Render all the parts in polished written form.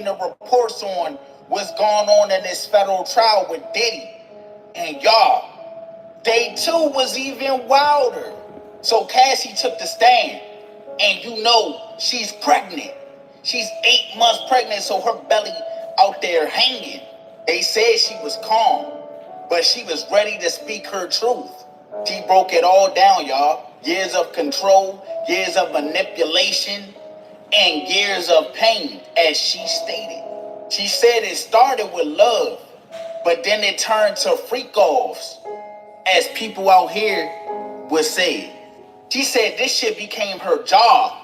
the reports on what's going on in this federal trial with Diddy. And y'all, day two was even wilder. So Cassie took the stand, and you know she's pregnant. She's 8 months pregnant, so her belly out there hanging. They said she was calm, but she was ready to speak her truth. She broke it all down, y'all. Years of control, years of manipulation, and years of pain, as she stated. She said it started with love, but then it turned to freak offs, as people out here would say. She said this shit became her job.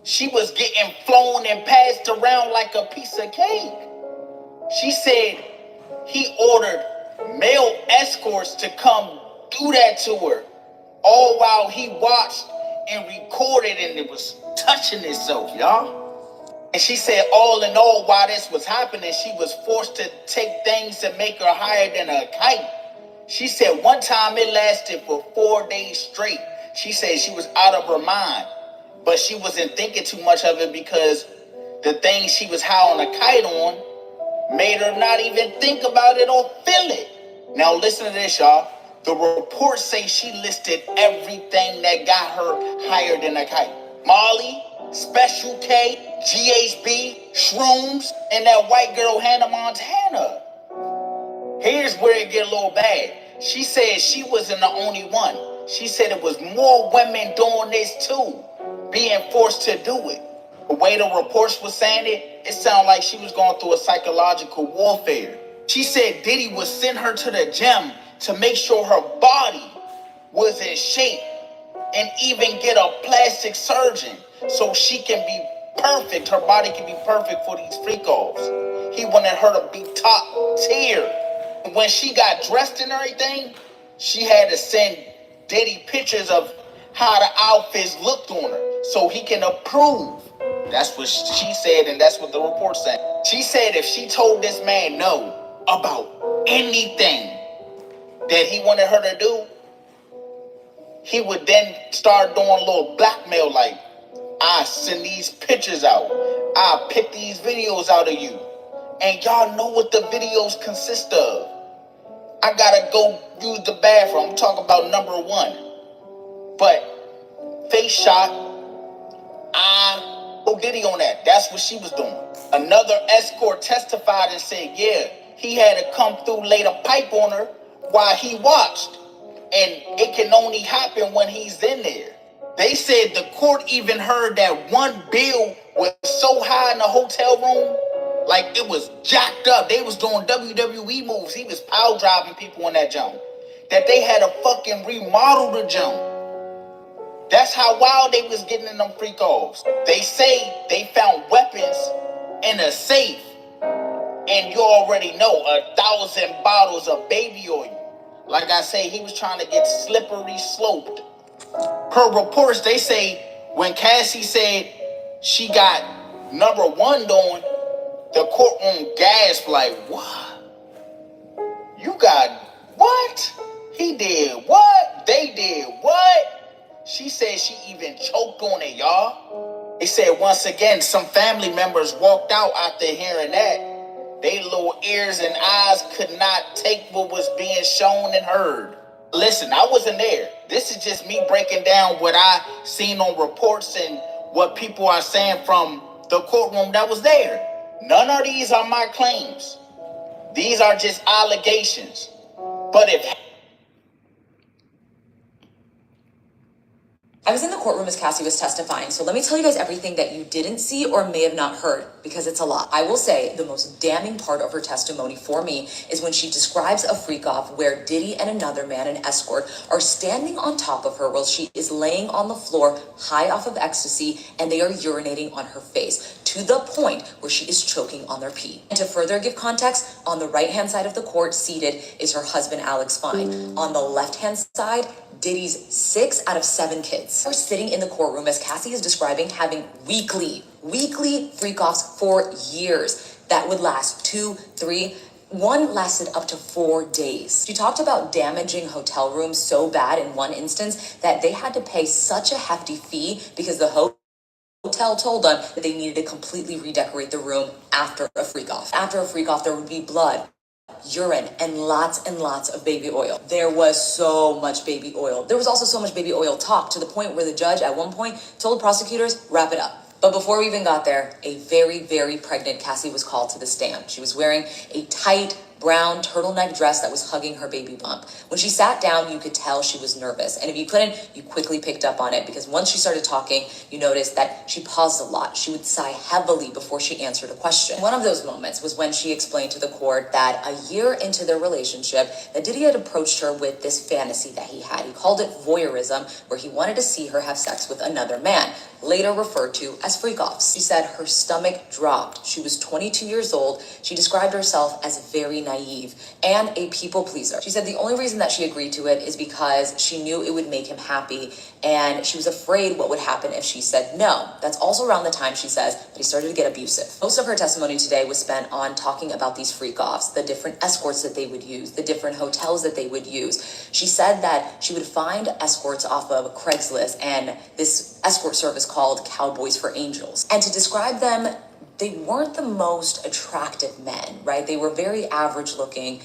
She was getting flown and passed around like a piece of cake. She said he ordered male escorts to come do that to her, all while he watched and recorded, and it was touching itself, y'all. And she said all in all, while this was happening, she was forced to take things to make her higher than a kite. She said one time it lasted for 4 days straight. She said she was out of her mind, but she wasn't thinking too much of it because the thing she was high on a kite on made her not even think about it or feel it. Now listen to this, y'all. The reports say she listed everything that got her higher than a kite. Molly, Special K, GHB, shrooms, and that white girl Hannah Montana. Here's where it get a little bad. She said she wasn't the only one. She said it was more women doing this too, being forced to do it. The way the reports was saying it sounded like she was going through a psychological warfare. She said Diddy would send her to the gym to make sure her body was in shape and even get a plastic surgeon so she can be perfect. Her body can be perfect for these freak-offs. He wanted her to be top tier. When she got dressed and everything, she had to send Diddy pictures of how the outfits looked on her so he can approve. That's what she said, and that's what the report said. She said if she told this man no about anything that he wanted her to do, he would then start doing a little blackmail, like, I send these pictures out, I pick these videos out of you, and y'all know what the videos consist of. I gotta go use the bathroom. I'm talking about number one. But face shot, Diddy on that. That's what she was doing. Another escort testified and said, yeah, he had to come through, laid a pipe on her while he watched. And it can only happen when he's in there. They said the court even heard that one bill was so high in the hotel room, like it was jacked up. They was doing WWE moves. He was power driving people in that jump. That they had to fucking remodel the jump. That's how wild they was getting in them freak offs. They say they found weapons in a safe. And you already know, 1,000 bottles of baby oil. Like I say, he was trying to get slippery sloped. Per reports, they say when Cassie said she got number one doing, the courtroom gasped like, what? You got what? He did what? They did what? She said she even choked on it, y'all. They said once again, some family members walked out after hearing that. They little ears and eyes could not take what was being shown and heard. Listen, I wasn't there. This is just me breaking down what I seen on reports and what people are saying from the courtroom that was there. None of these are my claims. These are just allegations. But if I was in the courtroom as Cassie was testifying, so let me tell you guys everything that you didn't see or may have not heard, because it's a lot. I will say the most damning part of her testimony for me is when she describes a freak-off where Diddy and another man, an escort, are standing on top of her while she is laying on the floor, high off of ecstasy, and they are urinating on her face, to the point where she is choking on their pee. And to further give context, on the right-hand side of the court, seated, is her husband, Alex Fine. On the left-hand side, Diddy's 6 out of 7 kids are sitting in the courtroom as Cassie is describing having weekly freak-offs for years that would last 2, 3, one lasted up to 4 days. She talked about damaging hotel rooms so bad in one instance that they had to pay such a hefty fee because the hotel hotel told them that they needed to completely redecorate the room after a freak off. After a freak off, there would be blood, urine, and lots of baby oil. There was so much baby oil. There was also so much baby oil talk to the point where the judge at one point told prosecutors, wrap it up. But before we even got there, a very pregnant Cassie was called to the stand. She was wearing a tight brown turtleneck dress that was hugging her baby bump. When she sat down, you could tell she was nervous. And if you couldn't, you quickly picked up on it, because once she started talking, you noticed that she paused a lot. She would sigh heavily before she answered a question. One of those moments was when she explained to the court that a year into their relationship, that Diddy had approached her with this fantasy that he had. He called it voyeurism, where he wanted to see her have sex with another man, later referred to as freak-offs. She said her stomach dropped. She was 22 years old. She described herself as very naive and a people pleaser. She said the only reason that she agreed to it is because she knew it would make him happy, and she was afraid what would happen if she said no. That's also around the time, she says, that he started to get abusive. Most of her testimony today was spent on talking about these freak-offs, the different escorts that they would use, the different hotels that they would use. She said that she would find escorts off of Craigslist and this escort service called Cowboys for Angels. And to describe them, they weren't the most attractive men, right? They were very average looking.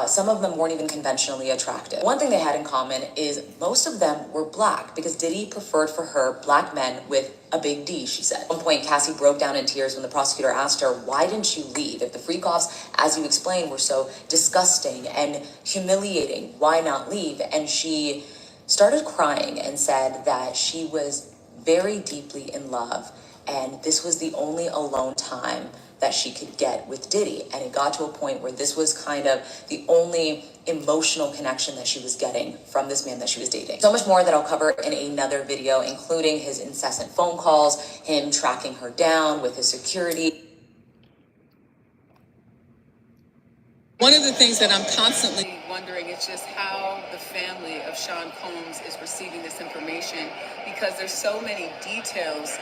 Some of them weren't even conventionally attractive. One thing they had in common is most of them were black, because Diddy preferred for her black men with a big D, she said. At one point, Cassie broke down in tears when the prosecutor asked her, why didn't you leave? If the freak-offs, as you explained, were so disgusting and humiliating, why not leave? And she started crying and said that she was very deeply in love, and this was the only alone time that she could get with Diddy. And it got to a point where this was kind of the only emotional connection that she was getting from this man that she was dating. So much more that I'll cover in another video, including his incessant phone calls, him tracking her down with his security. One of the things that I'm constantly wondering is just how the family of Sean Combs is receiving this information, because there's so many details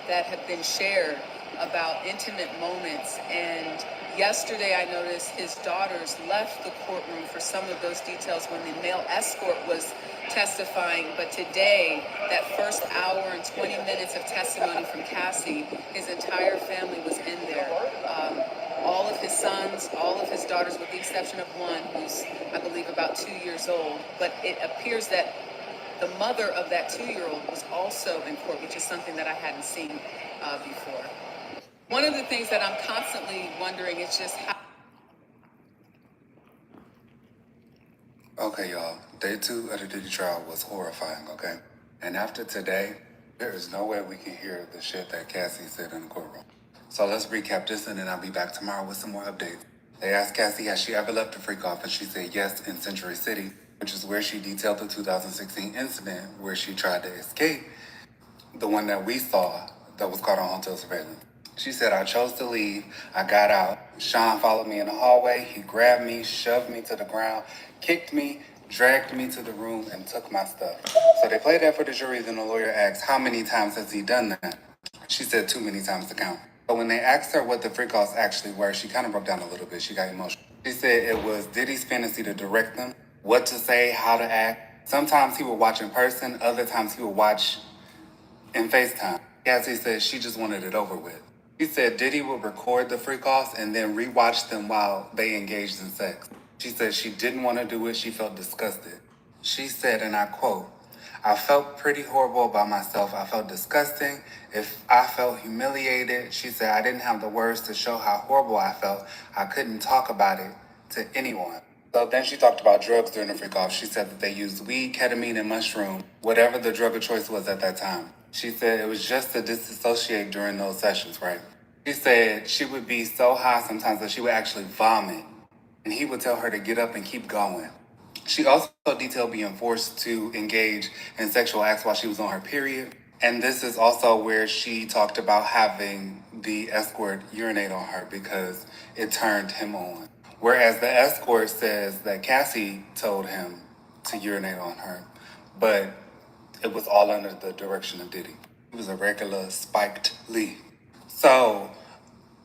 that have been shared about intimate moments. And yesterday I noticed his daughters left the courtroom for some of those details when the male escort was testifying. But today, that first hour and 20 minutes of testimony from Cassie, his entire family was in there. All of his sons, all of his daughters, with the exception of one who's, I believe, about 2 years old. But it appears that the mother of that 2-year-old was also in court, which is something that I hadn't seen before. One of the things that I'm constantly wondering is just how... Okay, y'all. Day 2 of the Diddy trial was horrifying, okay? And after today, there is no way we can hear the shit that Cassie said in the courtroom. So let's recap this, and then I'll be back tomorrow with some more updates. They asked Cassie, has she ever left a freak off? And she said yes, in Century City, which is where she detailed the 2016 incident where she tried to escape, the one that we saw that was caught on hotel surveillance. She said, I chose to leave. I got out. Sean followed me in the hallway. He grabbed me, shoved me to the ground, kicked me, dragged me to the room, and took my stuff. So they played that for the jury. Then the lawyer asked, how many times has he done that? She said too many times to count. But when they asked her what the freak-offs actually were, she kind of broke down a little bit. She got emotional. She said it was Diddy's fantasy to direct them, what to say, how to act. Sometimes he would watch in person. Other times he would watch in FaceTime. Cassie said she just wanted it over with. She said Diddy would record the freak-offs and then rewatch them while they engaged in sex. She said she didn't want to do it. She felt disgusted. She said, and I quote, I felt pretty horrible about myself. I felt disgusting. If I felt humiliated, she said I didn't have the words to show how horrible I felt. I couldn't talk about it to anyone. So then she talked about drugs during the freak-off. She said that they used weed, ketamine, and mushroom, whatever the drug of choice was at that time. She said it was just to disassociate during those sessions, right? She said she would be so high sometimes that she would actually vomit, and he would tell her to get up and keep going. She also detailed being forced to engage in sexual acts while she was on her period. And this is also where she talked about having the escort urinate on her because it turned him on. Whereas the escort says that Cassie told him to urinate on her, but it was all under the direction of Diddy. He was a regular spiked Lee. So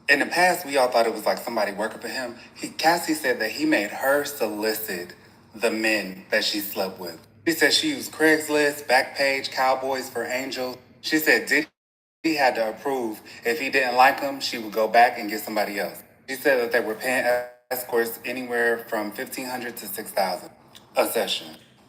in the past, we all thought it was like somebody working for him. Cassie said that he made her solicit the men that she slept with. She said she used Craigslist, Backpage, Cowboys for Angels. She said Diddy He had to approve. If he didn't like him, she would go back and get somebody else. She said that they were paying escorts anywhere from $1,500 to $6,000 a session.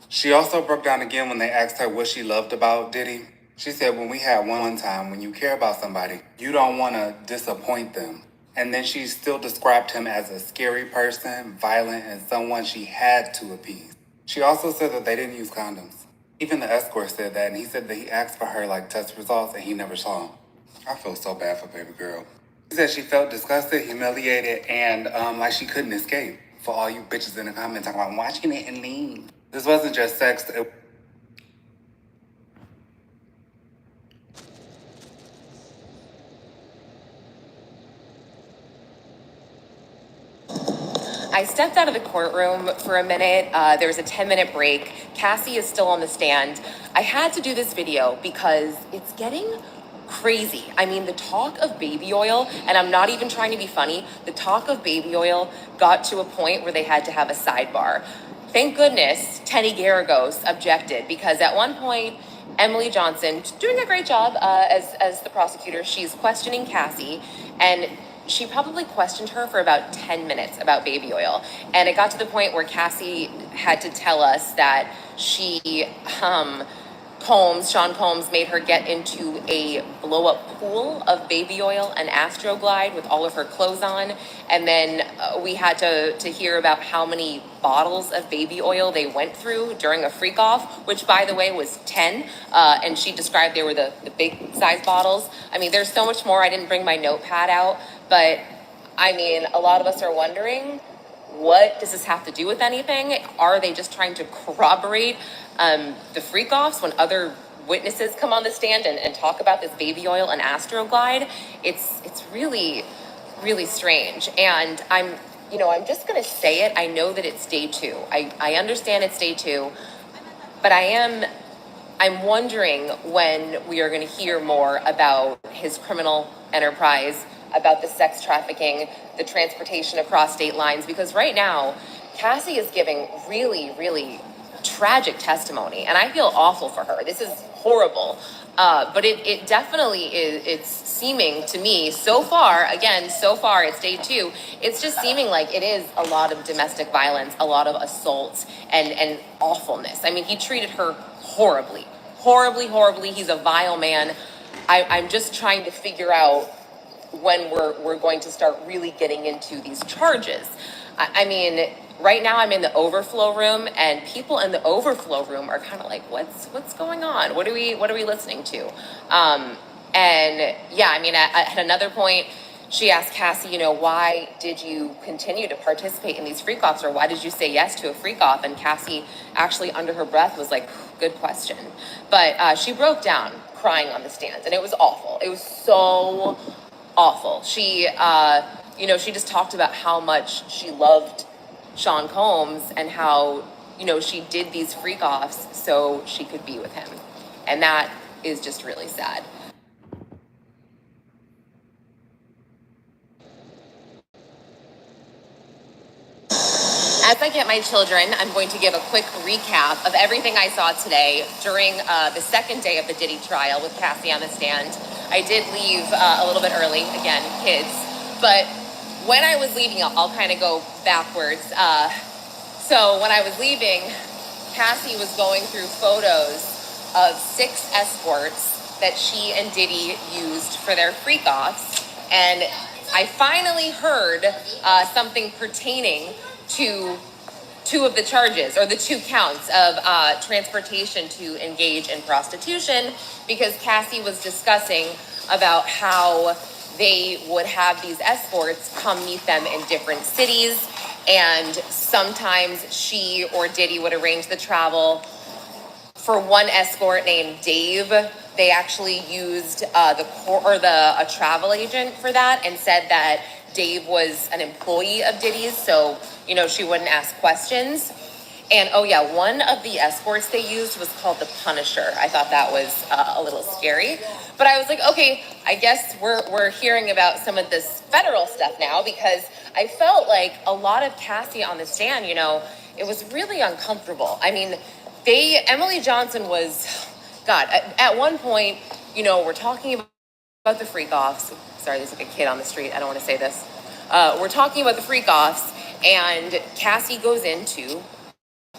She also broke down again when they asked her what she loved about Diddy. She said, when we had one time, when you care about somebody, you don't want to disappoint them. And then she still described him as a scary person, violent, and someone she had to appease. She also said that they didn't use condoms. Even the escort said that, and he said that he asked for her test results and he never saw them. I feel so bad for baby girl. She said she felt disgusted, humiliated, and like she couldn't escape. For all you bitches in the comments talking about watching it and leave. This wasn't just sex. I stepped out of the courtroom for a minute. There was a 10-minute break. Cassie is still on the stand. I had to do this video because it's getting crazy. I mean, the talk of baby oil, and I'm not even trying to be funny, the talk of baby oil got to a point where they had to have a sidebar. Thank goodness Teddy Garagos objected, because at one point, Emily Johnson, doing a great job as the prosecutor, she's questioning Cassie, and she probably questioned her for about 10 minutes about baby oil. And it got to the point where Cassie had to tell us that Sean Combs made her get into a blow-up pool of baby oil and Astroglide with all of her clothes on. And then we had to hear about how many bottles of baby oil they went through during a freak-off, which, by the way, was 10. And she described they were the big size bottles. I mean, there's so much more. I didn't bring my notepad out. But, I mean, a lot of us are wondering, what does this have to do with anything? Are they just trying to corroborate the freak-offs when other witnesses come on the stand and talk about this baby oil and Astroglide? It's really, really strange. And I'm just going to say it. I know that it's day 2. I understand it's day 2. But I'm wondering when we are going to hear more about his criminal enterprise, about the sex trafficking, the transportation across state lines, because right now, Cassie is giving really, really tragic testimony, and I feel awful for her. This is horrible, but it definitely is. It's seeming to me so far, it's day 2, it's just seeming like it is a lot of domestic violence, a lot of assaults, and awfulness. I mean, he treated her horribly. He's a vile man. I'm just trying to figure out when we're going to start really getting into these charges. I mean, right now I'm in the overflow room, and people in the overflow room are kind of like, what's going on? What are we listening to? And yeah, I mean, at another point, she asked Cassie, why did you continue to participate in these freak-offs, or why did you say yes to a freak-off? And Cassie actually, under her breath, was like, good question. But she broke down crying on the stand, and it was awful. It was so awful. She just talked about how much she loved Sean Combs and how, she did these freak-offs so she could be with him. And that is just really sad. As I get my children, I'm going to give a quick recap of everything I saw today during the second day of the Diddy trial with Cassie on the stand. I did leave a little bit early, again, kids, but when I was leaving, I'll kind of go backwards. So when I was leaving, Cassie was going through photos of 6 escorts that she and Diddy used for their freak-offs, and I finally heard something pertaining to 2 of the charges, or the 2 counts of transportation to engage in prostitution, because Cassie was discussing about how they would have these escorts come meet them in different cities, and sometimes she or Diddy would arrange the travel. For one escort named Dave, they actually used a travel agent for that, and said that Dave was an employee of Diddy's, so she wouldn't ask questions. And oh yeah, one of the escorts they used was called the Punisher. I thought that was a little scary, but I was like, okay, I guess we're hearing about some of this federal stuff now, because I felt like a lot of Cassie on the stand, it was really uncomfortable. I mean, Emily Johnson was, God, at one point, we're talking about about the freak offs. Sorry, there's like a kid on the street. I don't want to say this. We're talking about the freak offs, and Cassie goes into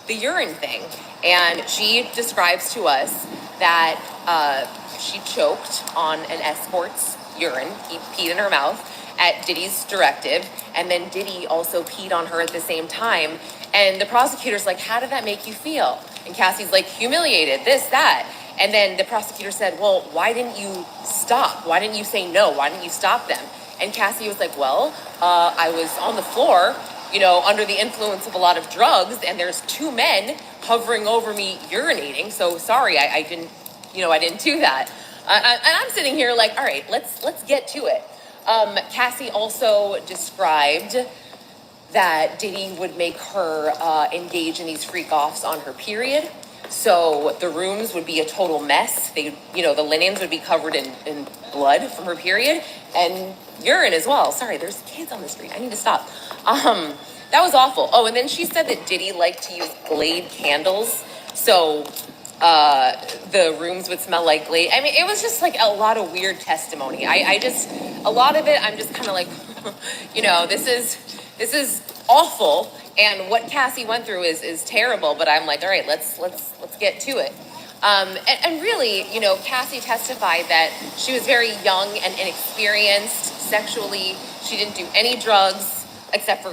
the urine thing, and she describes to us that she choked on an escort's urine. He peed in her mouth at Diddy's directive, and then Diddy also peed on her at the same time. And the prosecutor's like, how did that make you feel? And Cassie's like, humiliated, this, that. And then the prosecutor said, well, why didn't you stop? Why didn't you say no? Why didn't you stop them? And Cassie was like, well, I was on the floor, under the influence of a lot of drugs, and there's two men hovering over me urinating. So sorry, I didn't do that. And I'm sitting here like, all right, let's get to it. Cassie also described that Diddy would make her engage in these freak offs on her period. So the rooms would be a total mess. The linens would be covered in blood from her period and urine as well. Sorry, there's kids on the street. I need to stop. That was awful. Oh, and then she said that Diddy liked to use Glade candles. So the rooms would smell like Glade. I mean, it was just like a lot of weird testimony. A lot of it, I'm just kind of like, this is awful. And what Cassie went through is terrible, but I'm like, all right, let's get to it. And really, Cassie testified that she was very young and inexperienced sexually. She didn't do any drugs except for,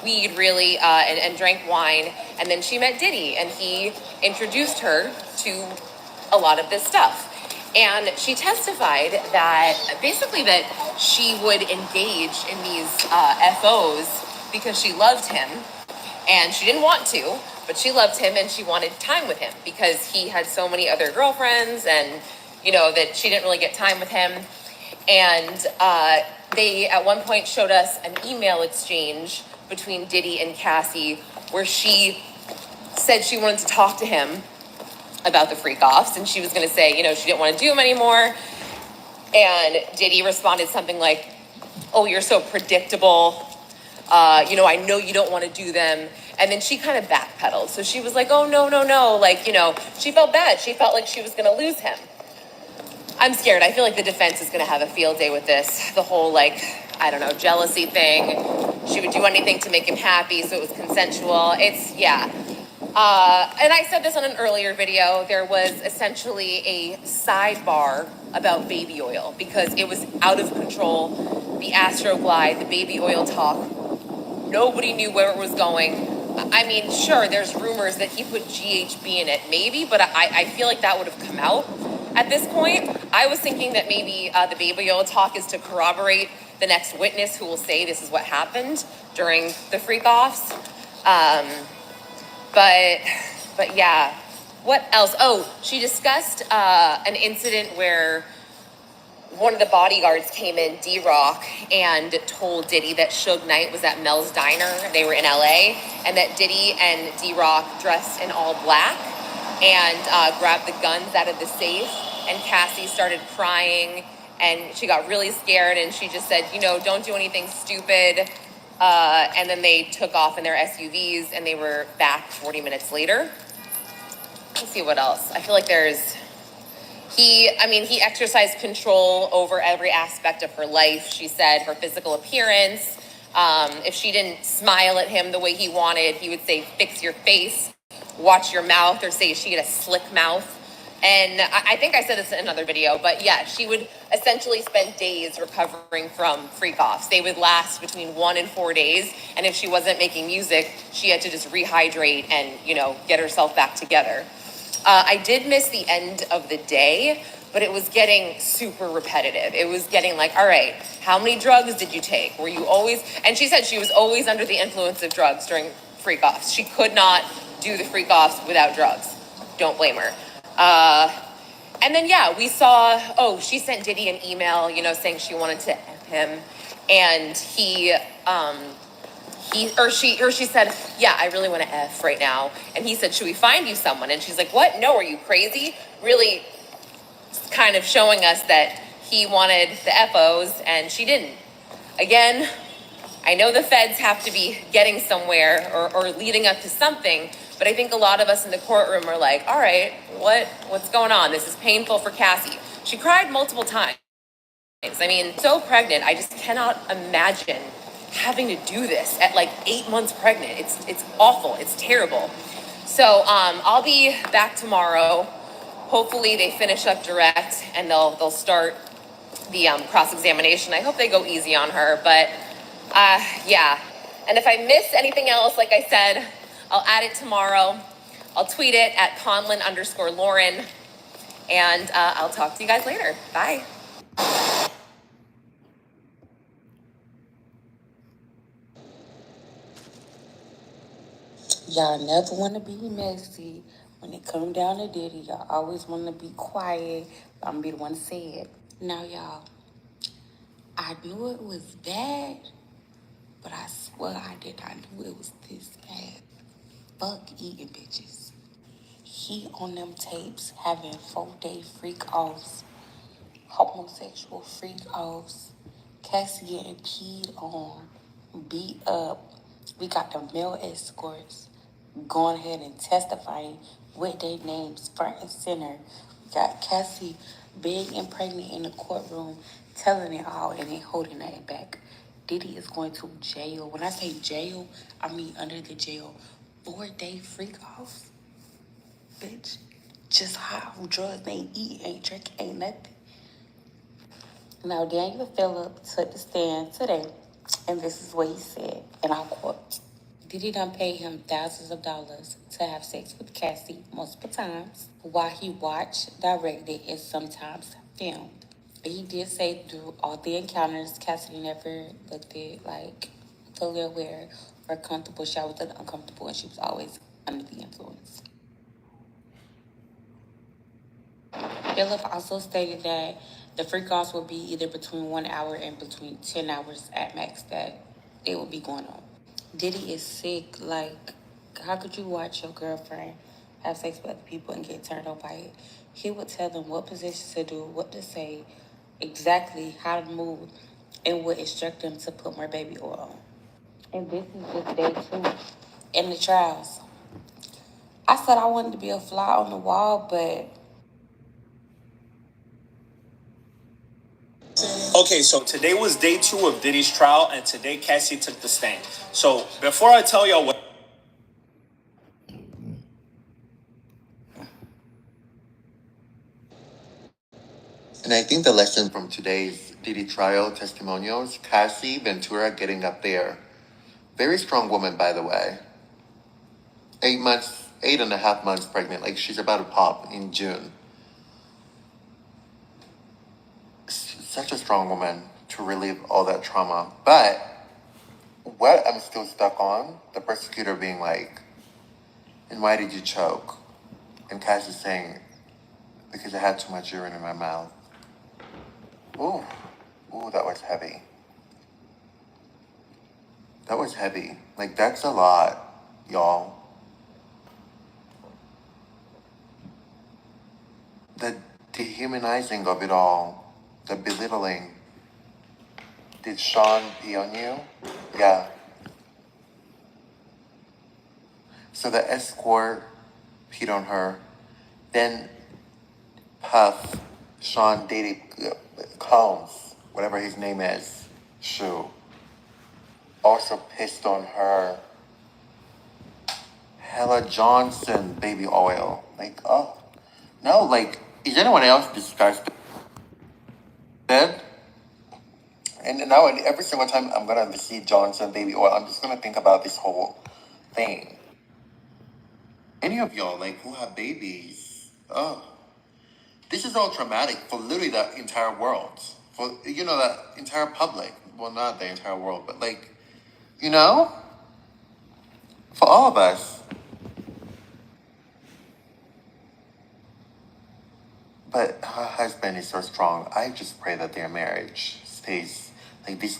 weed really, and drank wine. And then she met Diddy, and he introduced her to a lot of this stuff. And she testified that basically that she would engage in these FOs because she loved him, and she didn't want to, but she loved him and she wanted time with him because he had so many other girlfriends, and that she didn't really get time with him. And they at one point showed us an email exchange between Diddy and Cassie where she said she wanted to talk to him about the freak offs, and she was going to say she didn't want to do them anymore. And Diddy responded something like, oh, you're so predictable. I know you don't want to do them. And then she kind of backpedaled. So she was like, oh, no. Like, she felt bad. She felt like she was going to lose him. I'm scared. I feel like the defense is going to have a field day with this. The whole, jealousy thing. She would do anything to make him happy, so it was consensual. And I said this on an earlier video. There was essentially a sidebar about baby oil because it was out of control. The Astroglide, the baby oil talk. Nobody knew where it was going. I mean, sure, there's rumors that he put GHB in it, maybe, but I feel like that would have come out at this point. I was thinking that maybe the baby oil talk is to corroborate the next witness who will say this is what happened during the freak offs. But yeah, what else? Oh, she discussed an incident where one of the bodyguards came in, D-Rock, and told Diddy that Suge Knight was at Mel's Diner. They were in LA, and that Diddy and D-Rock dressed in all black and grabbed the guns out of the safe. And Cassie started crying, and she got really scared, and she just said, don't do anything stupid. And then they took off in their SUVs, and they were back 40 minutes later. Let's see what else. I feel like he exercised control over every aspect of her life. She said her physical appearance. If she didn't smile at him the way he wanted, he would say, fix your face, watch your mouth, or say she had a slick mouth. And I think I said this in another video, but yeah, she would essentially spend days recovering from freak offs. They would last between 1 and 4 days. And if she wasn't making music, she had to just rehydrate and, get herself back together. I did miss the end of the day, but it was getting super repetitive. It was getting like, all right, how many drugs did you take? Were you always, and she said she was always under the influence of drugs during freak offs. She could not do the freak offs without drugs. Don't blame her. And then, yeah, we saw, she sent Diddy an email, saying she wanted to F him. And she said, yeah, I really want to F right now. And he said, should we find you someone? And she's like, what? No, are you crazy? Really kind of showing us that he wanted the FOs and she didn't. Again, I know the feds have to be getting somewhere or leading up to something, but I think a lot of us in the courtroom are like, all right, what's going on? This is painful for Cassie. She cried multiple times. I mean, so pregnant, I just cannot imagine having to do this at like 8 months pregnant. It's awful. It's terrible. So I'll be back tomorrow. Hopefully they finish up direct and they'll start the cross examination. I hope they go easy on her, but yeah. And if I miss anything else, like I said, I'll add it tomorrow. I'll tweet it at Conlin_Lauren, and I'll talk to you guys later. Bye. Y'all never want to be messy. When it come down to Diddy, y'all always want to be quiet. I'm going to be the one to say it. Now, y'all, I knew it was bad, but I swear I did not know it was this bad. Fuck eating bitches. He on them tapes having 4-day freak offs, homosexual freak offs, Cassie getting peed on, beat up. We got the male escorts going ahead and testifying with their names front and center. We got Cassie big and pregnant in the courtroom telling it all and ain't holding nothing back. Diddy is going to jail. When I say jail, I mean under the jail. 4-day freak off. Bitch. Just high on drugs, ain't eat, ain't drink, ain't nothing. Now, Daniel Phillip took the stand today, and this is what he said, and I'll quote. Diddy done paid him thousands of dollars to have sex with Cassie multiple times while he watched, directed, and sometimes filmed. He did say through all the encounters, Cassie never looked it like totally aware or comfortable. She always looked uncomfortable and she was always under the influence. Philip also stated that the freak offs will be either between 1 hour and between 10 hours at max that it will be going on. Diddy is sick. Like, how could you watch your girlfriend have sex with other people and get turned on by it? He would tell them what positions to do, what to say, exactly how to move, and would instruct them to put more baby oil on. And this is just day 2 in the trials. I said I wanted to be a fly on the wall, but Okay, so today was day 2 of Diddy's trial, and today Cassie took the stand. So before I tell y'all what. And I think the lesson from today's Diddy trial testimonials, Cassie Ventura getting up there. Very strong woman, by the way. 8.5 months pregnant. Like, she's about to pop in June. Such a strong woman to relieve all that trauma. But what I'm still stuck on, the prosecutor being like, and why did you choke? And Cassie saying, because I had too much urine in my mouth. Ooh, that was heavy. That was heavy. Like, that's a lot, y'all. The dehumanizing of it all, the belittling. Did Sean pee on you? Yeah. So the escort peed on her. Then Puff, Sean Diddy Combs, whatever his name is, Shoe, also pissed on her. Hella Johnson baby oil. Like, oh. No, like, is anyone else disgusted? And now every single time I'm gonna see Johnson baby oil, I'm just gonna think about this whole thing. Any of y'all, like, who have babies, oh, this is all traumatic for literally the entire world. For, the entire public. Well, not the entire world, but like, for all of us. But her husband is so strong. I just pray that their marriage stays, like, this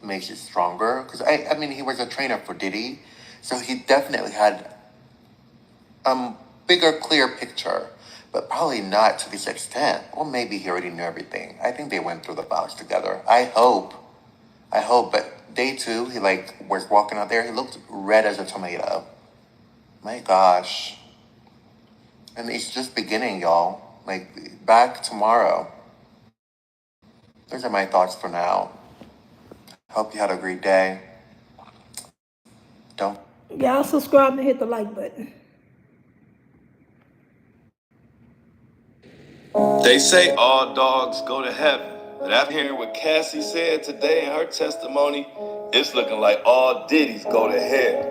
makes it stronger. Because, I mean, he was a trainer for Diddy. So he definitely had bigger, clear picture. But probably not to this extent. Or maybe he already knew everything. I think they went through the files together. I hope. But day 2, he, like, was walking out there. He looked red as a tomato. My gosh. And it's just beginning, y'all. Like, back tomorrow. Those are my thoughts for now. Hope you had a great day. Don't. Y'all subscribe and hit the like button. They say all dogs go to heaven. But after hearing what Cassie said today in her testimony, it's looking like all Diddy's go to hell.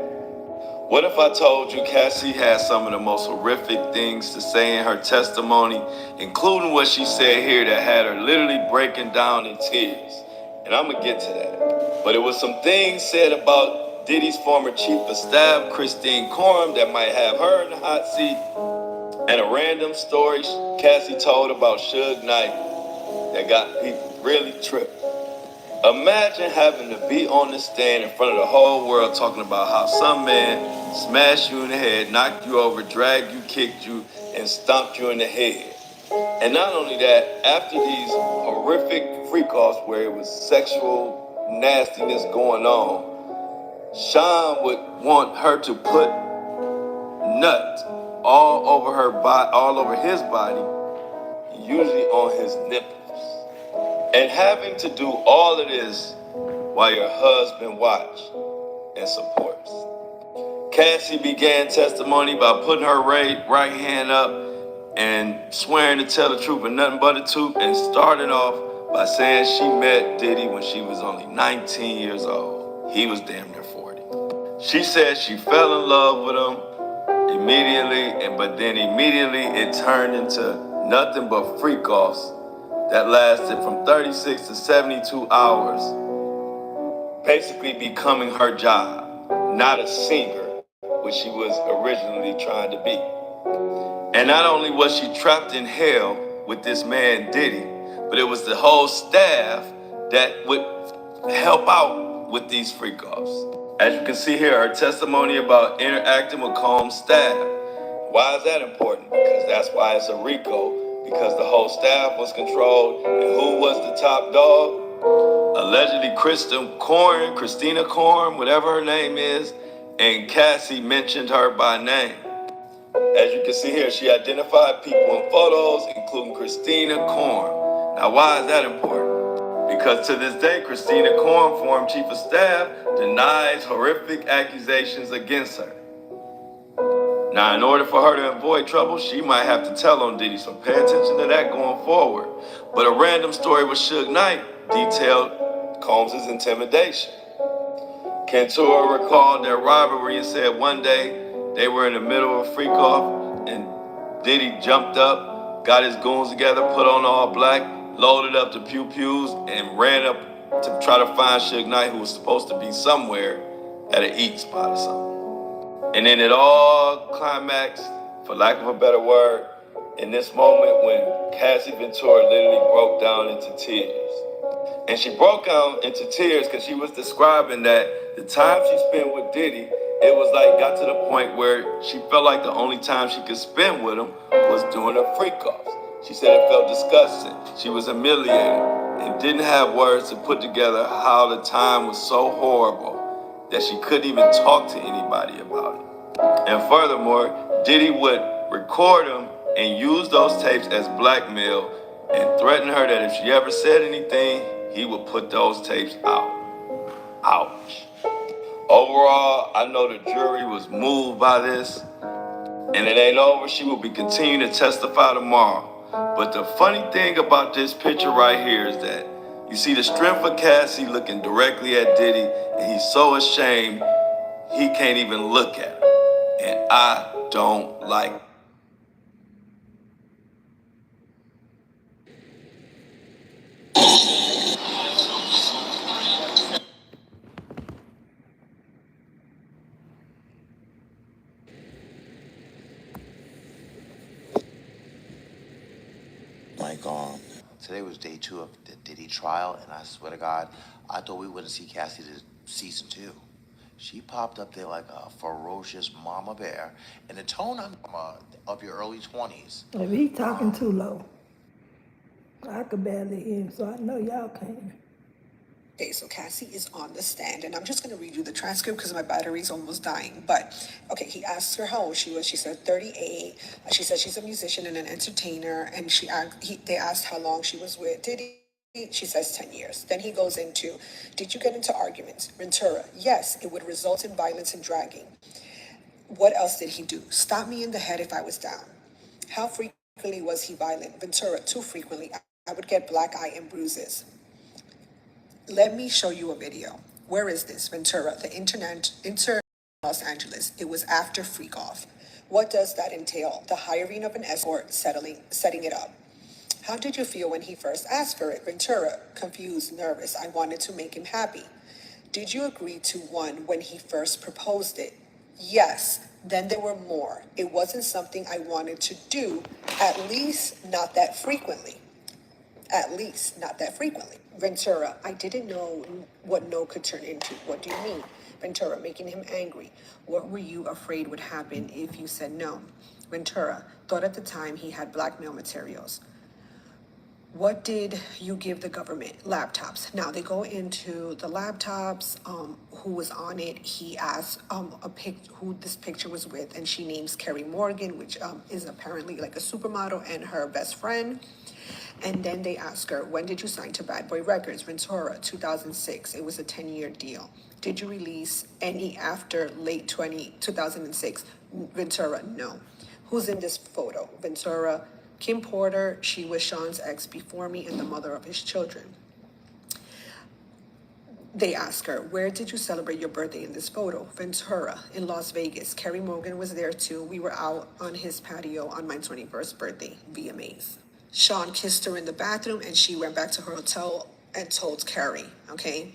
What if I told you Cassie had some of the most horrific things to say in her testimony, including what she said here that had her literally breaking down in tears? And I'm gonna get to that. But it was some things said about Diddy's former chief of staff, Christine Coram, that might have her in the hot seat, and a random story Cassie told about Suge Knight that got people really tripped. Imagine having to be on the stand in front of the whole world talking about how some man smashed you in the head, knocked you over, dragged you, kicked you, and stomped you in the head. And not only that, after these horrific freak-offs where it was sexual nastiness going on, Sean would want her to put nut all over her body, all over his body, usually on his nipples. And having to do all of this while your husband watched and supports. Cassie began testimony by putting her right hand up and swearing to tell the truth and nothing but the truth, and starting off by saying she met Diddy when she was only 19 years old. He was damn near 40. She said she fell in love with him immediately, but then immediately it turned into nothing but freak-offs that lasted from 36 to 72 hours, basically becoming her job, not a singer, which she was originally trying to be. And not only was she trapped in hell with this man Diddy, but it was the whole staff that would help out with these freak-offs. As you can see here, her testimony about interacting with Combs' staff. Why is that important? Because that's why it's a RICO, because the whole staff was controlled. And who was the top dog? Allegedly Christina Korn, whatever her name is, and Cassie mentioned her by name. As you can see here, she identified people in photos, including Christina Korn. Now, why is that important? Because to this day, Christina Korn, former chief of staff, denies horrific accusations against her. Now, in order for her to avoid trouble, she might have to tell on Diddy, so pay attention to that going forward. But a random story with Suge Knight detailed Combs' intimidation. Cantor recalled their rivalry and said one day they were in the middle of a freak-off and Diddy jumped up, got his goons together, put on all black, loaded up the pew-pews, and ran up to try to find Suge Knight, who was supposed to be somewhere at an eat spot or something. And then it all climaxed, for lack of a better word, in this moment when Cassie Ventura literally broke down into tears. And she broke down into tears because she was describing that the time she spent with Diddy, it was like got to the point where she felt like the only time she could spend with him was doing her freak-offs. She said it felt disgusting. She was humiliated and didn't have words to put together how the time was so horrible that she couldn't even talk to anybody about it. And furthermore, Diddy would record them and use those tapes as blackmail and threaten her that if she ever said anything, he would put those tapes out. Ouch. Overall, I know the jury was moved by this, and it ain't over. She will be continuing to testify tomorrow. But the funny thing about this picture right here is that you see the strength of Cassie looking directly at Diddy, and he's so ashamed he can't even look at her. And I don't like it. Like, today was day 2 of the Diddy trial, and I swear to God, I thought we wouldn't see Cassie to season 2. She popped up there like a ferocious mama bear, in the tone of your early 20s. If he talking too low, I could barely hear him, so I know y'all can't. Okay, so Cassie is on the stand, and I'm just going to read you the transcript because my battery's almost dying. But, okay, he asked her how old she was. She said 38. She said she's a musician and an entertainer, and they asked how long she was with Diddy. She says 10 years. Then he goes into, did you get into arguments? Ventura, yes, it would result in violence and dragging. What else did he do? Stop me in the head if I was down. How frequently was he violent? Ventura, too frequently. I would get black eye and bruises. Let me show you a video. Where is this? Ventura, the internet, Los Angeles. It was after freak off. What does that entail? The hiring of an escort, setting it up. How did you feel when he first asked for it? Ventura, confused, nervous. I wanted to make him happy. Did you agree to one when he first proposed it? Yes. Then there were more. It wasn't something I wanted to do, at least not that frequently. At least not that frequently. Ventura, I didn't know what no could turn into. What do you mean? Ventura, making him angry. What were you afraid would happen if you said no? Ventura, thought at the time he had blackmail materials. What did you give the government? Laptops. Now they go into the laptops, who was on it. He asked who this picture was with, and she names Carrie Morgan, which is apparently like a supermodel, and her best friend. And then they ask her, when did you sign to Bad Boy Records? Ventura, 2006. It was a 10-year deal. Did you release any after late 2006? Ventura, no. Who's in this photo? Ventura, Kim Porter. She was Sean's ex before me and the mother of his children. They ask her, where did you celebrate your birthday in this photo? Ventura, in Las Vegas. Carrie Morgan was there too. We were out on his patio on my 21st birthday, VMAs. Sean kissed her in the bathroom and she went back to her hotel and told Carrie, okay?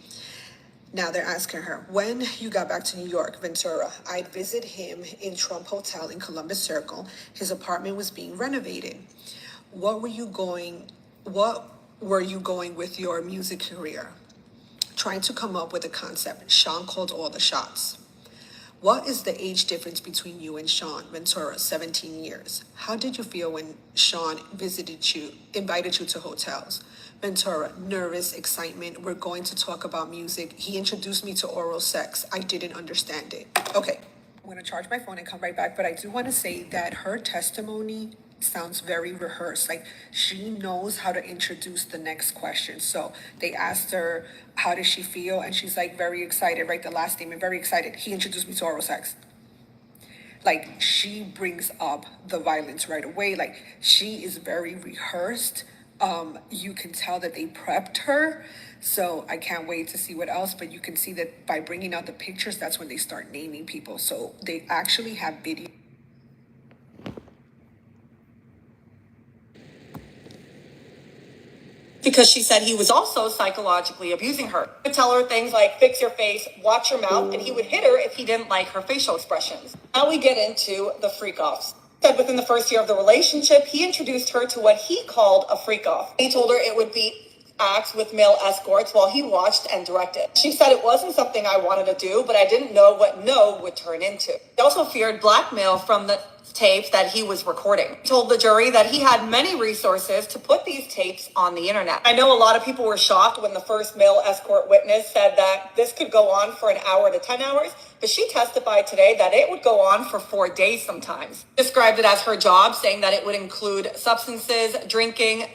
Now they're asking her, when you got back to New York, Ventura, I'd visit him in Trump Hotel in Columbus Circle. His apartment was being renovated. What were you going with your music career? Trying to come up with a concept. Sean called all the shots. What is the age difference between you and Sean? Ventura, 17 years. How did you feel when Sean invited you to hotels? Ventura, nervous, excitement. We're going to talk about music. He introduced me to oral sex. I didn't understand it. Okay, I'm gonna charge my phone and come right back, but I do wanna say that her testimony sounds very rehearsed. Like she knows how to introduce the next question. So they asked her, how does she feel? And she's like, very excited, right? The last statement, very excited. He introduced me to oral sex. Like she brings up the violence right away. Like she is very rehearsed. You can tell that they prepped her. So I can't wait to see what else, but you can see that by bringing out the pictures, that's when they start naming people. So they actually have video. Because she said he was also psychologically abusing her. He would tell her things like, fix your face, watch your mouth, and he would hit her if he didn't like her facial expressions. Now we get into the freak-offs. Said within the first year of the relationship, he introduced her to what he called a freak-off. He told her it would be acts with male escorts while he watched and directed. She said it wasn't something I wanted to do, but I didn't know what no would turn into. He also feared blackmail from the tapes that he was recording. He told the jury that he had many resources to put these tapes on the internet. I know a lot of people were shocked when the first male escort witness said that this could go on for an hour to 10 hours, but she testified today that it would go on for 4 days sometimes. Described it as her job, saying that it would include substances, drinking,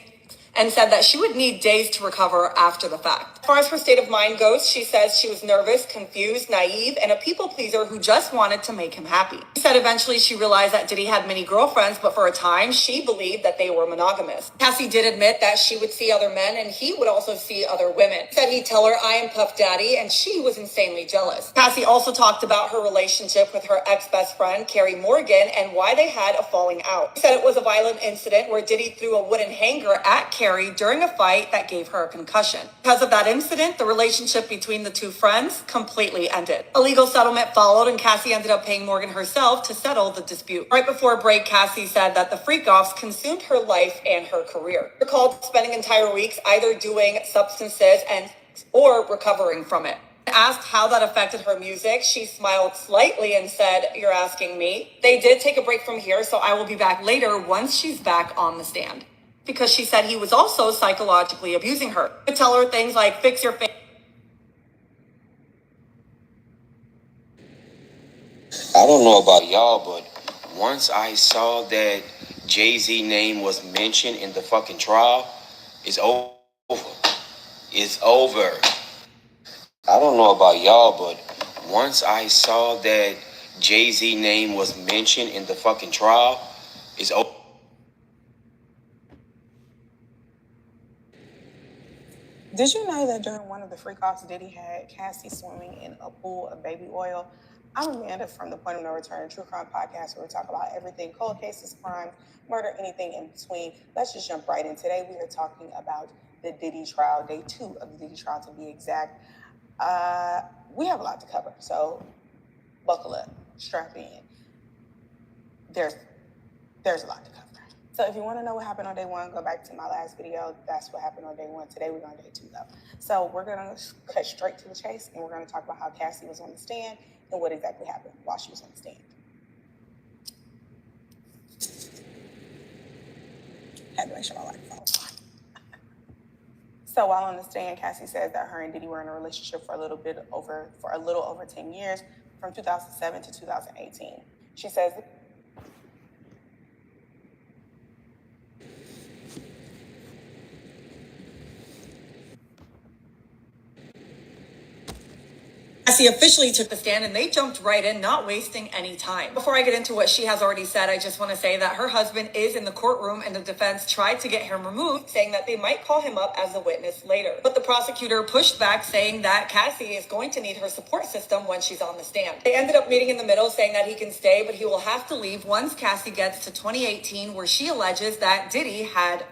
and said that she would need days to recover after the fact. As far as her state of mind goes, she says she was nervous, confused, naive, and a people pleaser who just wanted to make him happy. She said eventually she realized that Diddy had many girlfriends, but for a time she believed that they were monogamous. Cassie did admit that she would see other men and he would also see other women. She said he'd tell her, I am Puff Daddy, and she was insanely jealous. Cassie also talked about her relationship with her ex-best friend, Carrie Morgan, and why they had a falling out. She said it was a violent incident where Diddy threw a wooden hanger at Carrie during a fight that gave her a concussion. Because of that incident, the relationship between the two friends completely ended. A legal settlement followed, and Cassie ended up paying Morgan herself to settle the dispute. Right before break, Cassie said that the freak-offs consumed her life and her career. She recalled spending entire weeks either doing substances or recovering from it. Asked how that affected her music, she smiled slightly and said, you're asking me? They did take a break from here, so I will be back later once she's back on the stand. Because she said he was also psychologically abusing her. He would tell her things like, fix your face. I don't know about y'all, but once I saw that Jay-Z name was mentioned in the fucking trial, it's over. It's over. I don't know about y'all, but once I saw that Jay-Z name was mentioned in the fucking trial, it's over. Did you know that during one of the freak-offs, Diddy had Cassie swimming in a pool of baby oil? I'm Amanda from the Point of No Return True Crime Podcast, where we talk about everything cold cases, crime, murder, anything in between. Let's just jump right in. Today we are talking about the Diddy trial, day 2 of the Diddy trial to be exact. We have a lot to cover, so buckle up, strap in. There's a lot to cover. So if you want to know what happened on day 1, go back to my last video. That's what happened on day 1. Today we're on day 2 though. So we're gonna cut straight to the chase, and we're gonna talk about how Cassie was on the stand and what exactly happened while she was on the stand. Had to make sure my microphone was on. So while on the stand, Cassie says that her and Diddy were in a relationship for a little over 10 years, from 2007 to 2018. She says Cassie officially took the stand and they jumped right in, not wasting any time. Before I get into what she has already said, I just want to say that her husband is in the courtroom and the defense tried to get him removed, saying that they might call him up as a witness later. But the prosecutor pushed back, saying that Cassie is going to need her support system when she's on the stand. They ended up meeting in the middle, saying that he can stay, but he will have to leave once Cassie gets to 2018, where she alleges that Diddy had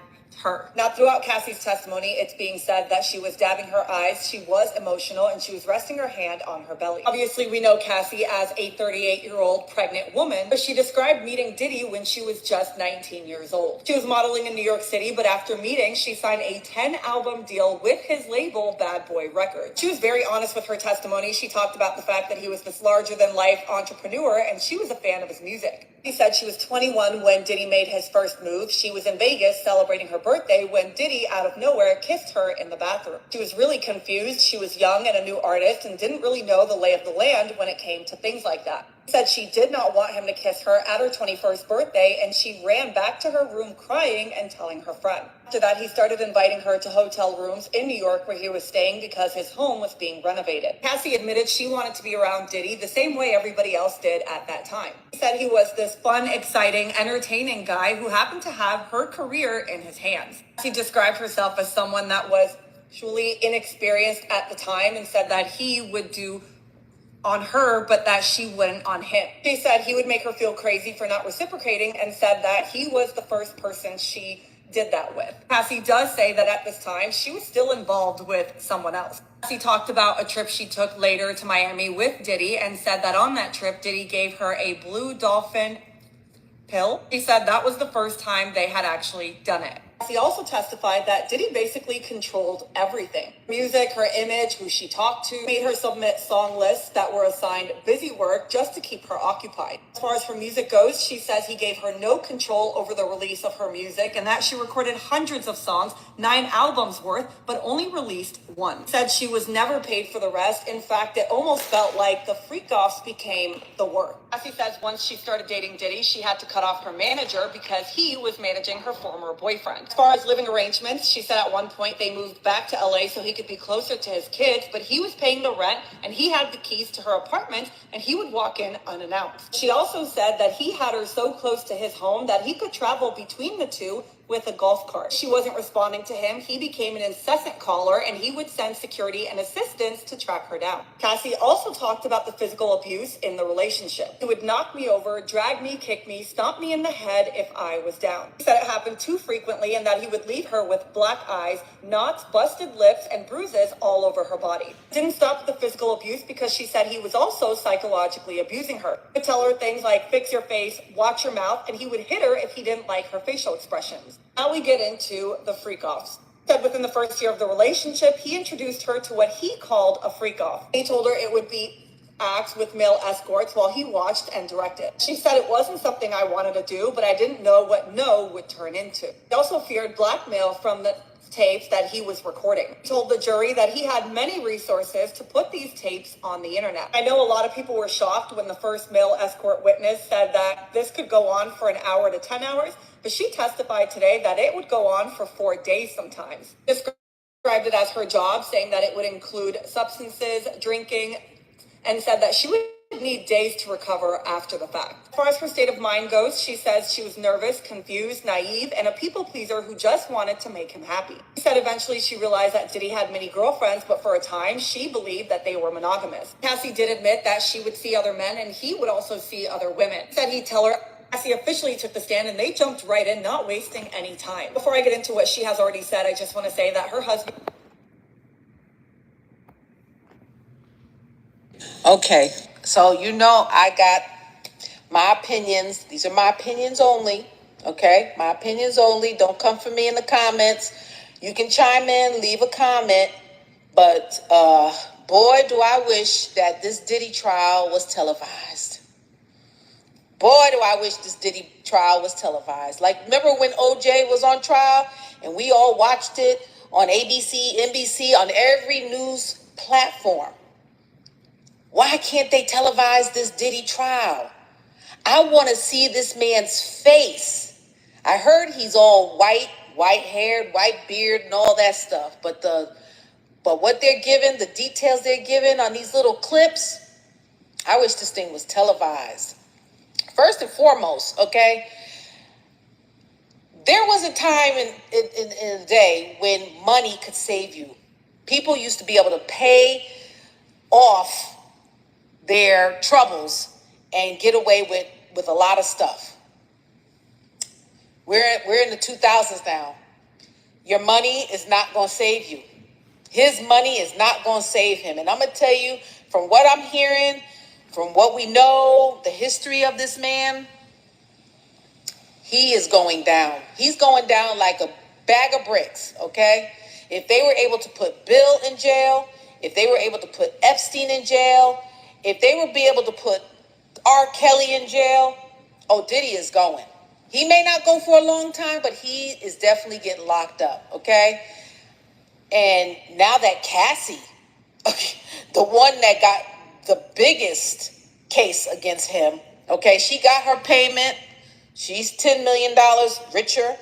her. Now, throughout Cassie's testimony, it's being said that she was dabbing her eyes, she was emotional, and she was resting her hand on her belly. Obviously, we know Cassie as a 38-year-old pregnant woman, but she described meeting Diddy when she was just 19 years old. She was modeling in New York City, but after meeting, she signed a 10-album deal with his label, Bad Boy Records. She was very honest with her testimony. She talked about the fact that he was this larger-than-life entrepreneur, and she was a fan of his music. She said she was 21 when Diddy made his first move. She was in Vegas celebrating her birthday when Diddy, out of nowhere, kissed her in the bathroom. She was really confused. She was young and a new artist and didn't really know the lay of the land when it came to things like that. She said she did not want him to kiss her at her 21st birthday, and she ran back to her room crying and telling her friend. After that, he started inviting her to hotel rooms in New York where he was staying because his home was being renovated. Cassie admitted she wanted to be around Diddy the same way everybody else did at that time. She said he was this fun, exciting, entertaining guy who happened to have her career in his hands. She described herself as someone that was truly inexperienced at the time and said that he would do on her, but that she wouldn't on him. She said he would make her feel crazy for not reciprocating and said that he was the first person she did that with. Cassie does say that at this time, she was still involved with someone else. Cassie talked about a trip she took later to Miami with Diddy and said that on that trip, Diddy gave her a blue dolphin pill. She said that was the first time they had actually done it. She also testified that Diddy basically controlled everything. Music, her image, who she talked to, made her submit song lists that were assigned busy work just to keep her occupied. As far as her music goes, she says he gave her no control over the release of her music and that she recorded hundreds of songs, 9 albums worth, but only released 1. Said she was never paid for the rest. In fact, it almost felt like the freak-offs became the work. Cassie says once she started dating Diddy, she had to cut off her manager because he was managing her former boyfriend. As far as living arrangements, she said at one point they moved back to LA so he could be closer to his kids, but he was paying the rent and he had the keys to her apartment and he would walk in unannounced. She also said that he had her so close to his home that he could travel between the two with a golf cart. She wasn't responding to him. He became an incessant caller and he would send security and assistance to track her down. Cassie also talked about the physical abuse in the relationship. He would knock me over, drag me, kick me, stomp me in the head if I was down. He said it happened too frequently and that he would leave her with black eyes, knots, busted lips, and bruises all over her body. Didn't stop the physical abuse because she said he was also psychologically abusing her. He would tell her things like fix your face, watch your mouth, and he would hit her if he didn't like her facial expressions. Now we get into the freak-offs. Said within the first year of the relationship, he introduced her to what he called a freak-off. He told her it would be acts with male escorts while he watched and directed. She said it wasn't something I wanted to do, but I didn't know what no would turn into. He also feared blackmail from the tapes that he was recording. He told the jury that he had many resources to put these tapes on the internet. I know a lot of people were shocked when the first male escort witness said that this could go on for an hour to 10 hours, but she testified today that it would go on for 4 days sometimes. This Described it as her job, saying that it would include substances, drinking, and said that she would need days to recover after the fact. As far as her state of mind goes, she says she was nervous, confused, naive, and a people pleaser who just wanted to make him happy. She said eventually she realized that Diddy had many girlfriends, but for a time she believed that they were monogamous. Cassie did admit that she would see other men and he would also see other women. He said he'd tell her. Cassie officially took the stand and they jumped right in, not wasting any time. Before I get into what she has already said, I just want to say that her husband. Okay, so I got my opinions. These are my opinions only. Okay, my opinions only. Don't come for me in the comments. You can chime in, leave a comment, but boy, do I wish that this Diddy trial was televised. Boy, do I wish this Diddy trial was televised. Like, remember when OJ was on trial and we all watched it on ABC, NBC, on every news platform? Why can't they televise this Diddy trial? I want to see this man's face. I heard he's all white haired, white beard, and all that stuff. But what they're giving, the details they're giving on these little clips, I wish this thing was televised. First and foremost, okay, there was a time in the day when money could save you. People used to be able to pay off their troubles and get away with a lot of stuff. We're in the 2000s now. Your money is not going to save you. His money is not going to save him. And I'm going to tell you, from what I'm hearing, from what we know, the history of this man, he is going down. He's going down like a bag of bricks, okay? If they were able to put Bill in jail, if they were able to put Epstein in jail, if they would be able to put R. Kelly in jail, oh, Diddy is going. He may not go for a long time, but he is definitely getting locked up, okay? And now that Cassie, the one that got the biggest case against him, okay, she got her payment. She's $10 million richer.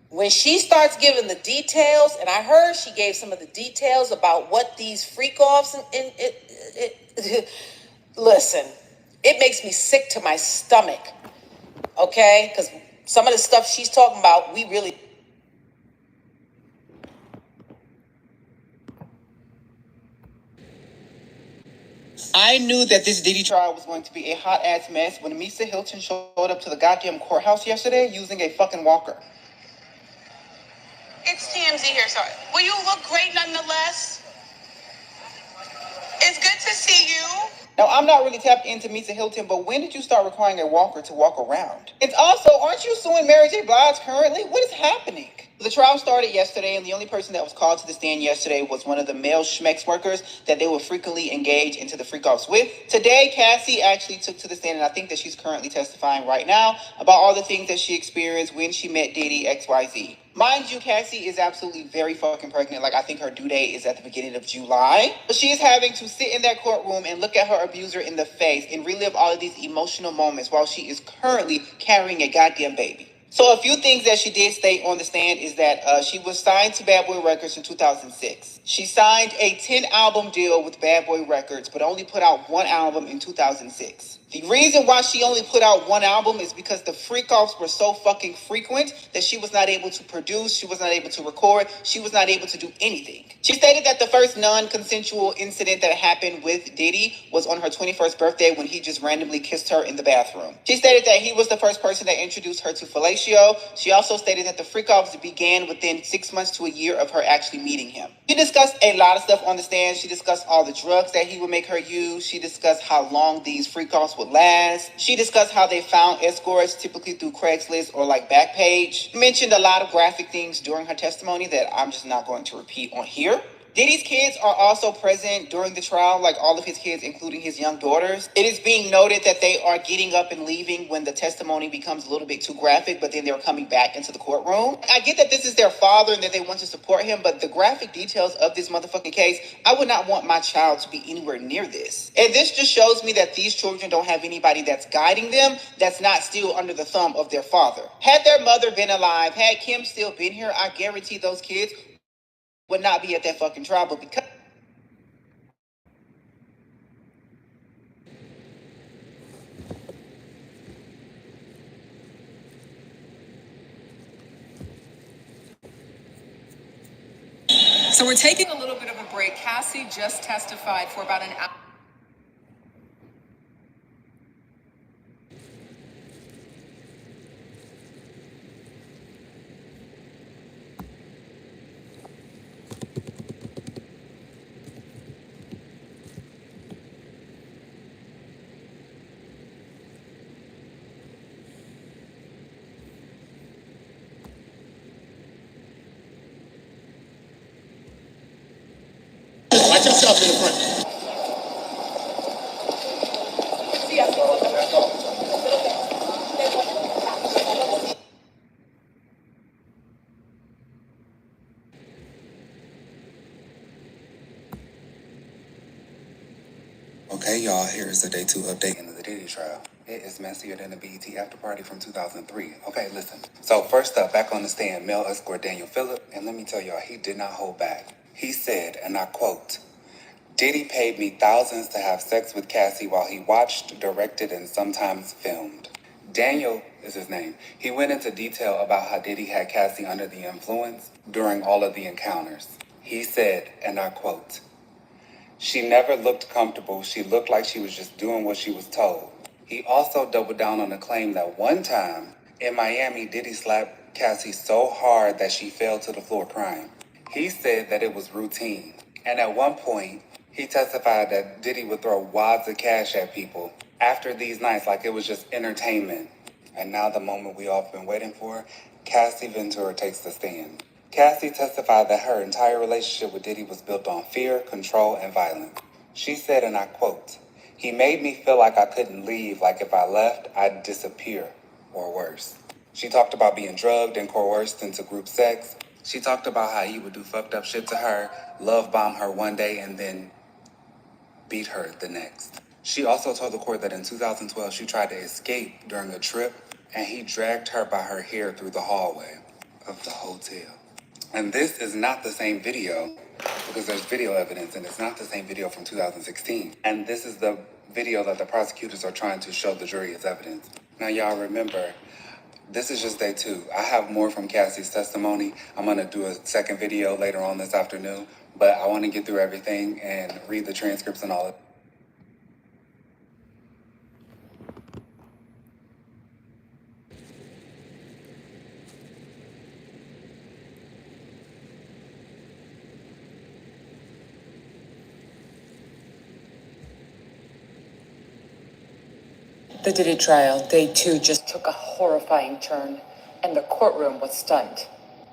When she starts giving the details, and I heard she gave some of the details about what these freak-offs, listen, it makes me sick to my stomach, okay? Because some of the stuff she's talking about, we really... I knew that this Diddy trial was going to be a hot-ass mess when Misa Hilton showed up to the goddamn courthouse yesterday using a fucking walker. It's TMZ here, sorry. Will you look great nonetheless? It's good to see you. Now, I'm not really tapped into Misa Hilton, but when did you start requiring a walker to walk around? And also, aren't you suing Mary J. Blige currently? What is happening? The trial started yesterday, and the only person that was called to the stand yesterday was one of the male Schmex workers that they would frequently engage into the freak-offs with. Today, Cassie actually took to the stand, and I think that she's currently testifying right now about all the things that she experienced when she met Diddy, XYZ. Mind you, Cassie is absolutely very fucking pregnant. Like, I think her due date is at the beginning of July. But she is having to sit in that courtroom and look at her abuser in the face and relive all of these emotional moments while she is currently carrying a goddamn baby. So a few things that she did state on the stand is that she was signed to Bad Boy Records in 2006. She signed a 10-album deal with Bad Boy Records, but only put out one album in 2006. The reason why she only put out one album is because the freak-offs were so fucking frequent that she was not able to produce, she was not able to record, she was not able to do anything. She stated that the first non-consensual incident that happened with Diddy was on her 21st birthday when he just randomly kissed her in the bathroom. She stated that he was the first person that introduced her to fellatio. She also stated that the freak-offs began within 6 months to a year of her actually meeting him. She discussed a lot of stuff on the stand. She discussed all the drugs that he would make her use. She discussed how long these freak-offs would last. She discussed how they found escorts, typically through Craigslist or like Backpage. She mentioned a lot of graphic things during her testimony that I'm just not going to repeat on here. Diddy's kids are also present during the trial, like all of his kids, including his young daughters. It is being noted that they are getting up and leaving when the testimony becomes a little bit too graphic, but then they're coming back into the courtroom. I get that this is their father and that they want to support him, but the graphic details of this motherfucking case, I would not want my child to be anywhere near this. And this just shows me that these children don't have anybody that's guiding them that's not still under the thumb of their father. Had their mother been alive, had Kim still been here, I guarantee those kids would not be at that fucking trial, but because So we're taking a little bit of a break. Cassie just testified for about an hour. Watch yourself in the front. Okay, y'all, here's the day 2 update into the Diddy trial. It is messier than the BET after party from 2003. Okay, listen. So first up, back on the stand, male escort Daniel Phillip, and let me tell y'all, he did not hold back. He said, and I quote, Diddy paid me thousands to have sex with Cassie while he watched, directed, and sometimes filmed. Daniel is his name. He went into detail about how Diddy had Cassie under the influence during all of the encounters. He said, and I quote, she never looked comfortable. She looked like she was just doing what she was told. He also doubled down on the claim that one time in Miami, Diddy slapped Cassie so hard that she fell to the floor crying. He said that it was routine. And at one point, he testified that Diddy would throw wads of cash at people after these nights like it was just entertainment. And now the moment we all been waiting for, Cassie Ventura takes the stand. Cassie testified that her entire relationship with Diddy was built on fear, control, and violence. She said, and I quote, he made me feel like I couldn't leave, like if I left, I'd disappear, or worse. She talked about being drugged and coerced into group sex. She talked about how he would do fucked up shit to her, love bomb her one day, and then beat her the next. She also told the court that in 2012 she tried to escape during a trip and he dragged her by her hair through the hallway of the hotel. And this is not the same video because there's video evidence and it's not the same video from 2016. And this is the video that the prosecutors are trying to show the jury as evidence. Now y'all remember, this is just day 2. I have more from Cassie's testimony. I'm gonna do a second video later on this afternoon, but I wanna get through everything and read the transcripts and all of it. The Diddy trial, day 2, just took a horrifying turn, and the courtroom was stunned.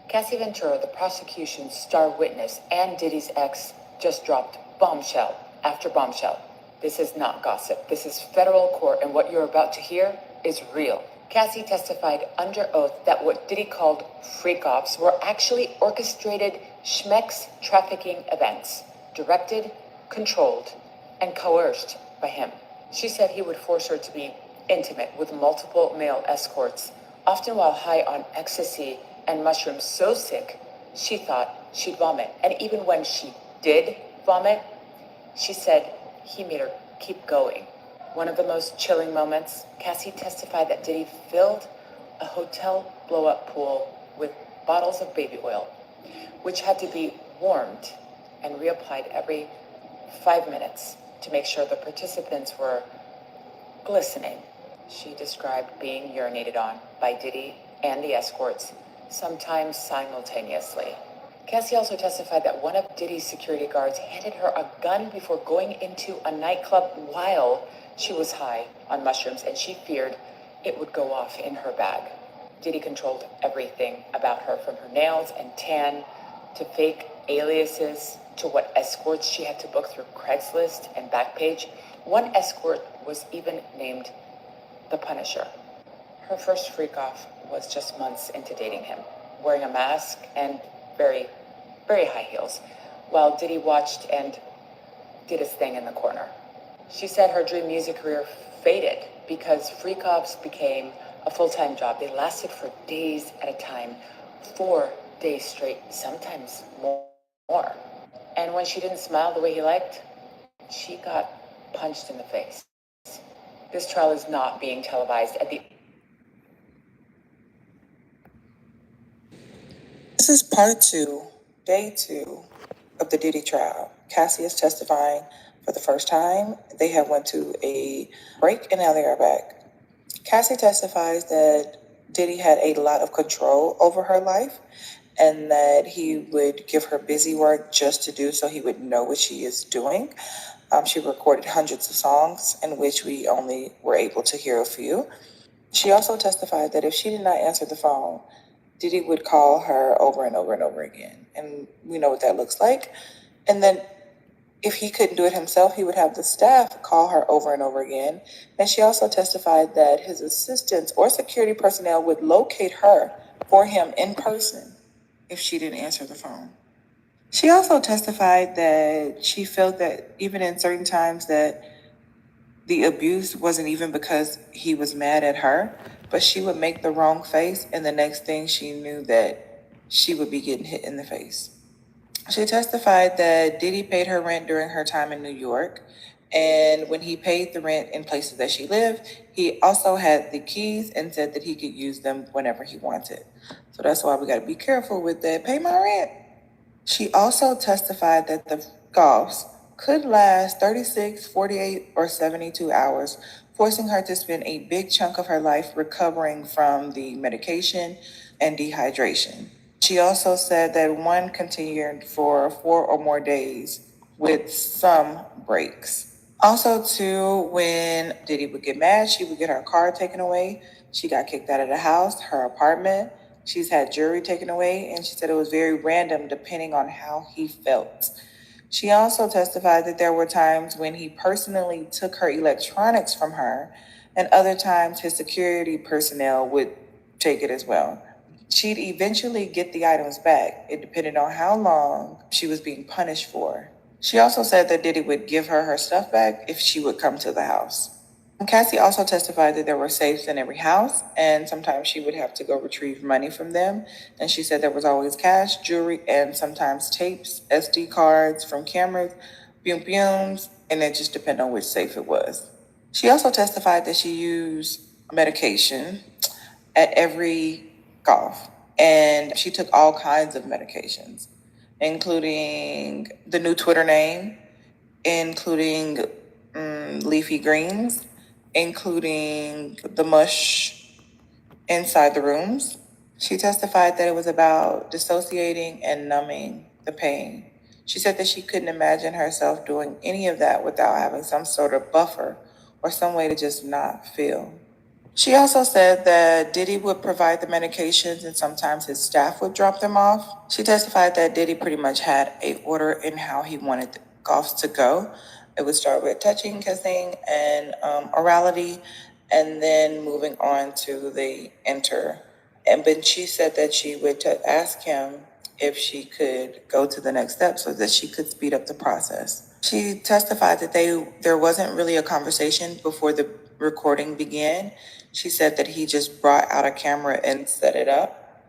Cassie Ventura, the prosecution's star witness and Diddy's ex, just dropped bombshell after bombshell. This is not gossip. This is federal court, and what you're about to hear is real. Cassie testified under oath that what Diddy called freak offs were actually orchestrated schmex trafficking events, directed, controlled, and coerced by him. She said he would force her to be intimate with multiple male escorts, often while high on ecstasy and mushrooms so sick she thought she'd vomit. And even when she did vomit, she said he made her keep going. One of the most chilling moments, Cassie testified that Diddy filled a hotel blow-up pool with bottles of baby oil, which had to be warmed and reapplied every 5 minutes to make sure the participants were glistening. She described being urinated on by Diddy and the escorts, sometimes simultaneously. Cassie also testified that one of Diddy's security guards handed her a gun before going into a nightclub while she was high on mushrooms, and she feared it would go off in her bag. Diddy controlled everything about her, from her nails and tan to fake aliases to what escorts she had to book through Craigslist and Backpage. One escort was even named the Punisher. Her first freak off was just months into dating him, wearing a mask and very, very high heels, while Diddy watched and did his thing in the corner. She said her dream music career faded because freak offs became a full-time job. They lasted for days at a time, 4 days straight, sometimes more. more. And when she didn't smile the way he liked, she got punched in the face. This trial is not being televised at the. This is part two, day two of the Diddy trial. Cassie is testifying for the first time. They have went to a break and now they are back. Cassie testifies that Diddy had a lot of control over her life and that he would give her busy work just to do so he would know what she is doing. She recorded hundreds of songs in which we only were able to hear a few. She also testified that if she did not answer the phone, Diddy would call her over and over and over again. And we know what that looks like. And then if he couldn't do it himself, he would have the staff call her over and over again. And she also testified that his assistants or security personnel would locate her for him in person if she didn't answer the phone. She also testified that she felt that even in certain times that the abuse wasn't even because he was mad at her, but she would make the wrong face and the next thing she knew that she would be getting hit in the face. She testified that Diddy paid her rent during her time in New York. And when he paid the rent in places that she lived, he also had the keys and said that he could use them whenever he wanted. So that's why we got to be careful with that. Pay my rent. She also testified that the golfs could last 36, 48, or 72 hours, forcing her to spend a big chunk of her life recovering from the medication and dehydration. She also said that one continued for 4 or more days with some breaks. Also, too, when Diddy would get mad, she would get her car taken away. She got kicked out of the house, her apartment. She's had jewelry taken away, and she said it was very random depending on how he felt. She also testified that there were times when he personally took her electronics from her, and other times his security personnel would take it as well. She'd eventually get the items back. It depended on how long she was being punished for. She also said that Diddy would give her her stuff back if she would come to the house. Cassie also testified that there were safes in every house, and sometimes she would have to go retrieve money from them. And she said there was always cash, jewelry, and sometimes tapes, SD cards from cameras, booms, and it just depended on which safe it was. She also testified that she used medication at every golf, and she took all kinds of medications, including the new Twitter name, including leafy greens, including the mush inside the rooms. She testified that it was about dissociating and numbing the pain. She said that she couldn't imagine herself doing any of that without having some sort of buffer or some way to just not feel. She also said that Diddy would provide the medications and sometimes his staff would drop them off. She testified that Diddy pretty much had a order in how he wanted the golfs to go. It would start with touching, kissing, and orality, and then moving on to the enter. And then she said that she would ask him if she could go to the next step so that she could speed up the process. She testified that there wasn't really a conversation before the recording began. She said that he just brought out a camera and set it up.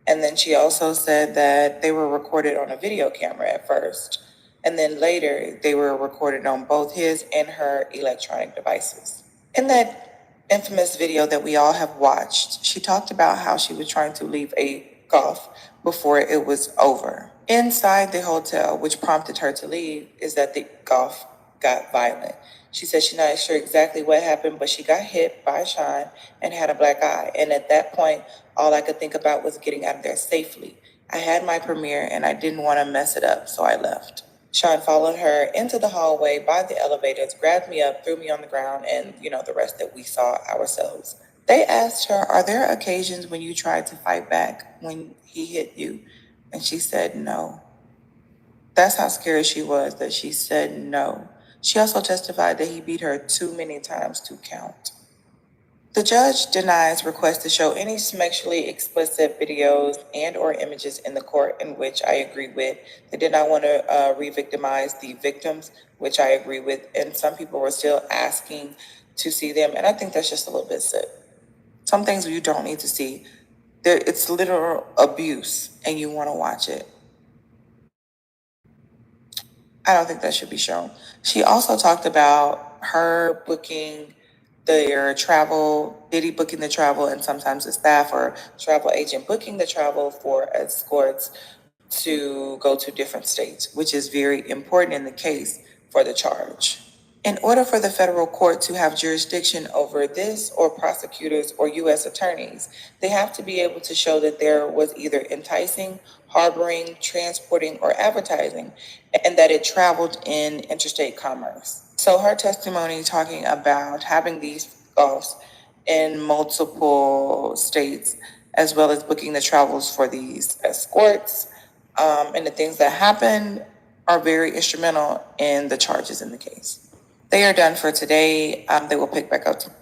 And then she also said that they were recorded on a video camera at first. And then later they were recorded on both his and her electronic devices. In that infamous video that we all have watched, she talked about how she was trying to leave a golf before it was over. Inside the hotel, which prompted her to leave, is that the golf got violent. She said she's not sure exactly what happened, but she got hit by Sean and had a black eye. And at that point, all I could think about was getting out of there safely. I had my premiere and I didn't want to mess it up, so I left. Sean followed her into the hallway by the elevators, grabbed me up, threw me on the ground, and the rest that we saw ourselves. They asked her, are there occasions when you tried to fight back when he hit you? And she said no. That's how scared she was that she said no. She also testified that he beat her too many times to count. The judge denies requests to show any sexually explicit videos and or images in the court, in which I agree with. They did not want to re-victimize the victims, which I agree with. And some people were still asking to see them. And I think that's just a little bit sick. Some things you don't need to see. It's literal abuse and you want to watch it. I don't think that should be shown. She also talked about her booking their travel, Diddy booking the travel, and sometimes the staff or travel agent booking the travel for escorts to go to different states, which is very important in the case for the charge. In order for the federal court to have jurisdiction over this or prosecutors or U.S. attorneys, they have to be able to show that there was either enticing, harboring, transporting, or advertising, and that it traveled in interstate commerce. So her testimony talking about having these offs in multiple states, as well as booking the travels for these escorts, and the things that happen are very instrumental in the charges in the case. They are done for today. They will pick back up tomorrow.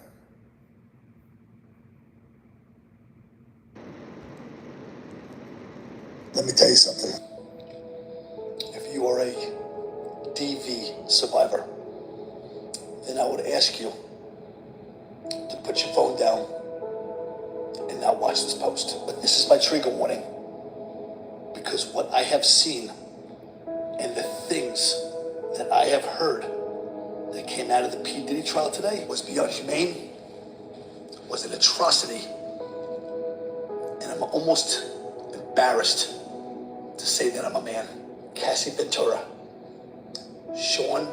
Let me tell you something. If you are a DV survivor, then I would ask you to put your phone down and not watch this post. But this is my trigger warning, because what I have seen and the things that I have heard that came out of the P. Diddy trial today was beyond humane, was an atrocity, and I'm almost embarrassed to say that I'm a man. Cassie Ventura, Sean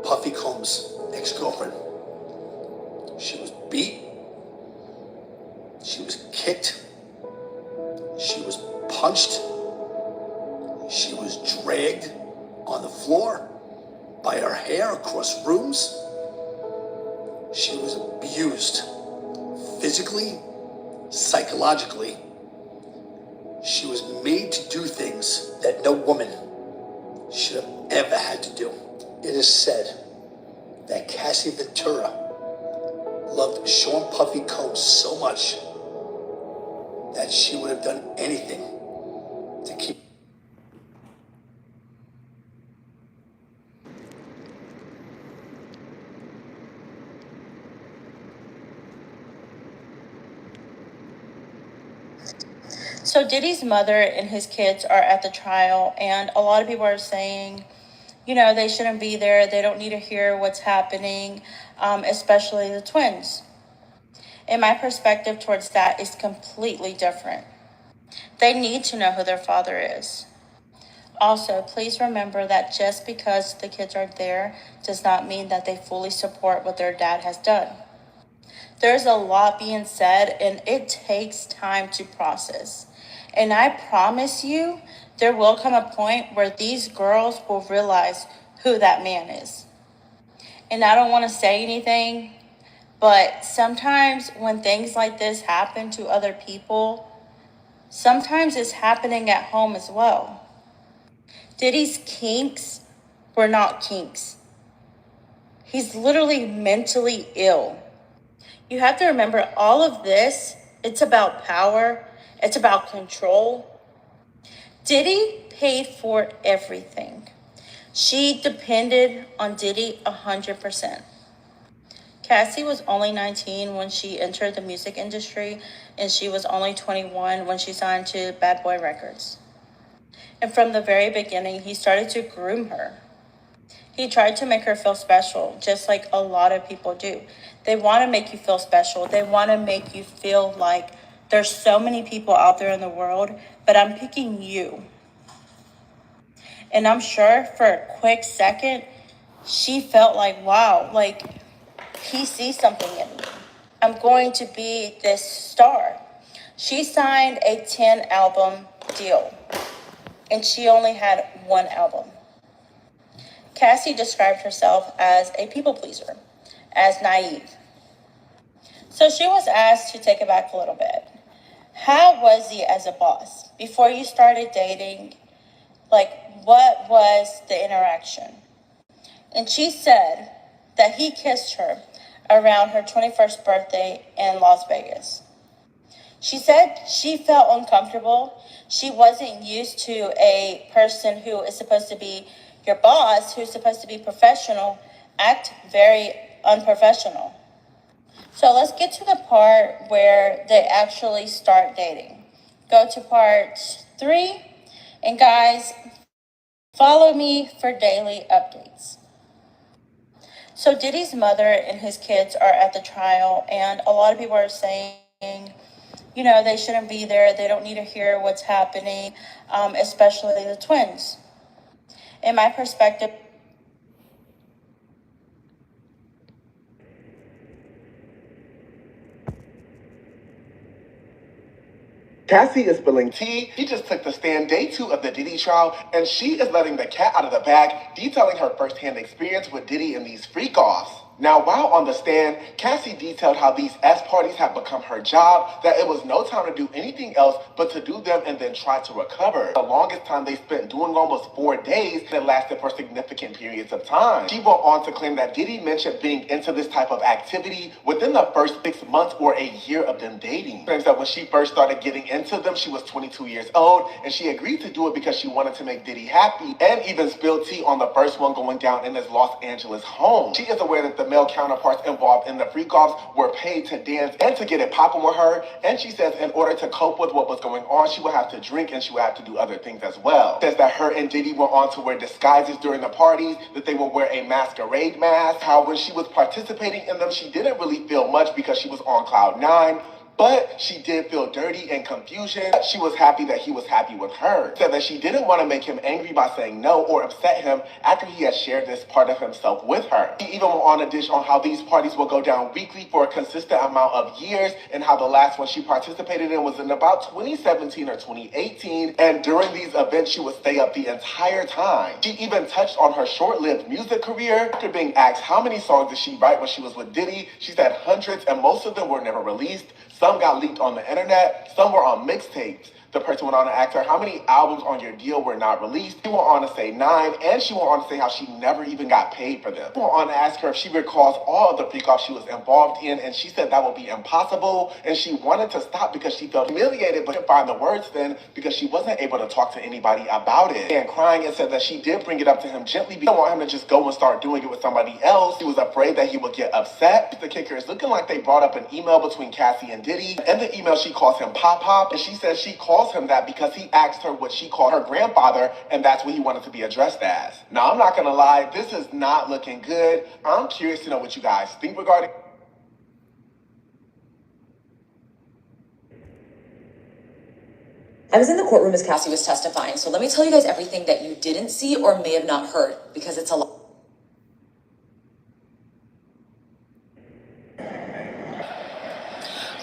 Puffy Combs' ex-girlfriend. She was beat, she was kicked, she was punched, she was dragged on the floor by her hair across rooms. She was abused physically, psychologically. She was made to do things that no woman should have ever had to do. It is said that Cassie Ventura loved Sean Puffy Combs so much that she would have done anything to keep. So Diddy's mother and his kids are at the trial, and a lot of people are saying, you know, they shouldn't be there. They don't need to hear what's happening, especially the twins. And my perspective towards that is completely different. They need to know who their father is. Also, please remember that just because the kids are there does not mean that they fully support what their dad has done. There's a lot being said, and it takes time to process. And I promise you, there will come a point where these girls will realize who that man is. And I don't want to say anything, but sometimes when things like this happen to other people, sometimes it's happening at home as well. Diddy's kinks were not kinks. He's literally mentally ill. You have to remember all of this, it's about power, it's about control. Diddy paid for everything. She depended on Diddy 100%. Cassie was only 19 when she entered the music industry, and she was only 21 when she signed to Bad Boy Records. And from the very beginning, he started to groom her. He tried to make her feel special, just like a lot of people do. They want to make you feel special. They want to make you feel like there's so many people out there in the world, but I'm picking you. And I'm sure for a quick second, she felt like, wow, like he sees something in me. I'm going to be this star. She signed a 10-album deal, and she only had one album. Cassie described herself as a people pleaser, as naive. So she was asked to take it back a little bit. How was he as a boss? Before you started dating, like, what was the interaction? And she said that he kissed her around her 21st birthday in Las Vegas. She said she felt uncomfortable. She wasn't used to a person who is supposed to be your boss, who's supposed to be professional, act very unprofessional. So let's get to the part where they actually start dating. Go to part 3. And guys, Follow me for daily updates. So Diddy's mother and his kids are at the trial, and a lot of people are saying, you know, they shouldn't be there. They don't need to hear what's happening, especially the twins. In my perspective, Cassie is spilling tea. She just took the stand day 2 of the Diddy trial, and she is letting the cat out of the bag, detailing her firsthand experience with Diddy and these freak-offs. Now, while on the stand, Cassie detailed how these S parties have become her job, that it was no time to do anything else but to do them and then try to recover. The longest time they spent doing them was 4 days that lasted for significant periods of time. She went on to claim that Diddy mentioned being into this type of activity within the first 6 months or a year of them dating. Claims that when she first started getting into them, she was 22 years old, and she agreed to do it because she wanted to make Diddy happy, and even spilled tea on the first one going down in his Los Angeles home. She is aware that the male counterparts involved in the freak-offs were paid to dance and to get it popping with her, and she says in order to cope with what was going on, she would have to drink and she would have to do other things as well. Says that her and Diddy were on to wear disguises during the parties, that they would wear a masquerade mask, how when she was participating in them, she didn't really feel much because she was on cloud 9, but she did feel dirty and confusion. She was happy that he was happy with her. Said that she didn't want to make him angry by saying no or upset him after he had shared this part of himself with her. She even went on a dish on how these parties will go down weekly for a consistent amount of years, and how the last one she participated in was in about 2017 or 2018, and during these events she would stay up the entire time. She even touched on her short-lived music career. After being asked how many songs did she write when she was with Diddy, she said hundreds, and most of them were never released. Some got leaked on the internet, some were on mixtapes. The person went on to ask her how many albums on your deal were not released. She went on to say 9, and she went on to say how she never even got paid for them. She went on to ask her if she recalls all of the freak-offs she was involved in, and she said that would be impossible, and she wanted to stop because she felt humiliated, but couldn't find the words then because she wasn't able to talk to anybody about it. And crying and said that she did bring it up to him gently because she didn't want him to just go and start doing it with somebody else. She was afraid that he would get upset. The kicker is looking like they brought up an email between Cassie and Diddy. In the email, she calls him Pop Pop, and she says she calls him that because he asked her what she called her grandfather, and that's what he wanted to be addressed as. Now, I'm not gonna lie, this is not looking good. I'm curious to know what you guys think regarding. I was in the courtroom as Cassie was testifying, so let me tell you guys everything that you didn't see or may have not heard, because it's a lot.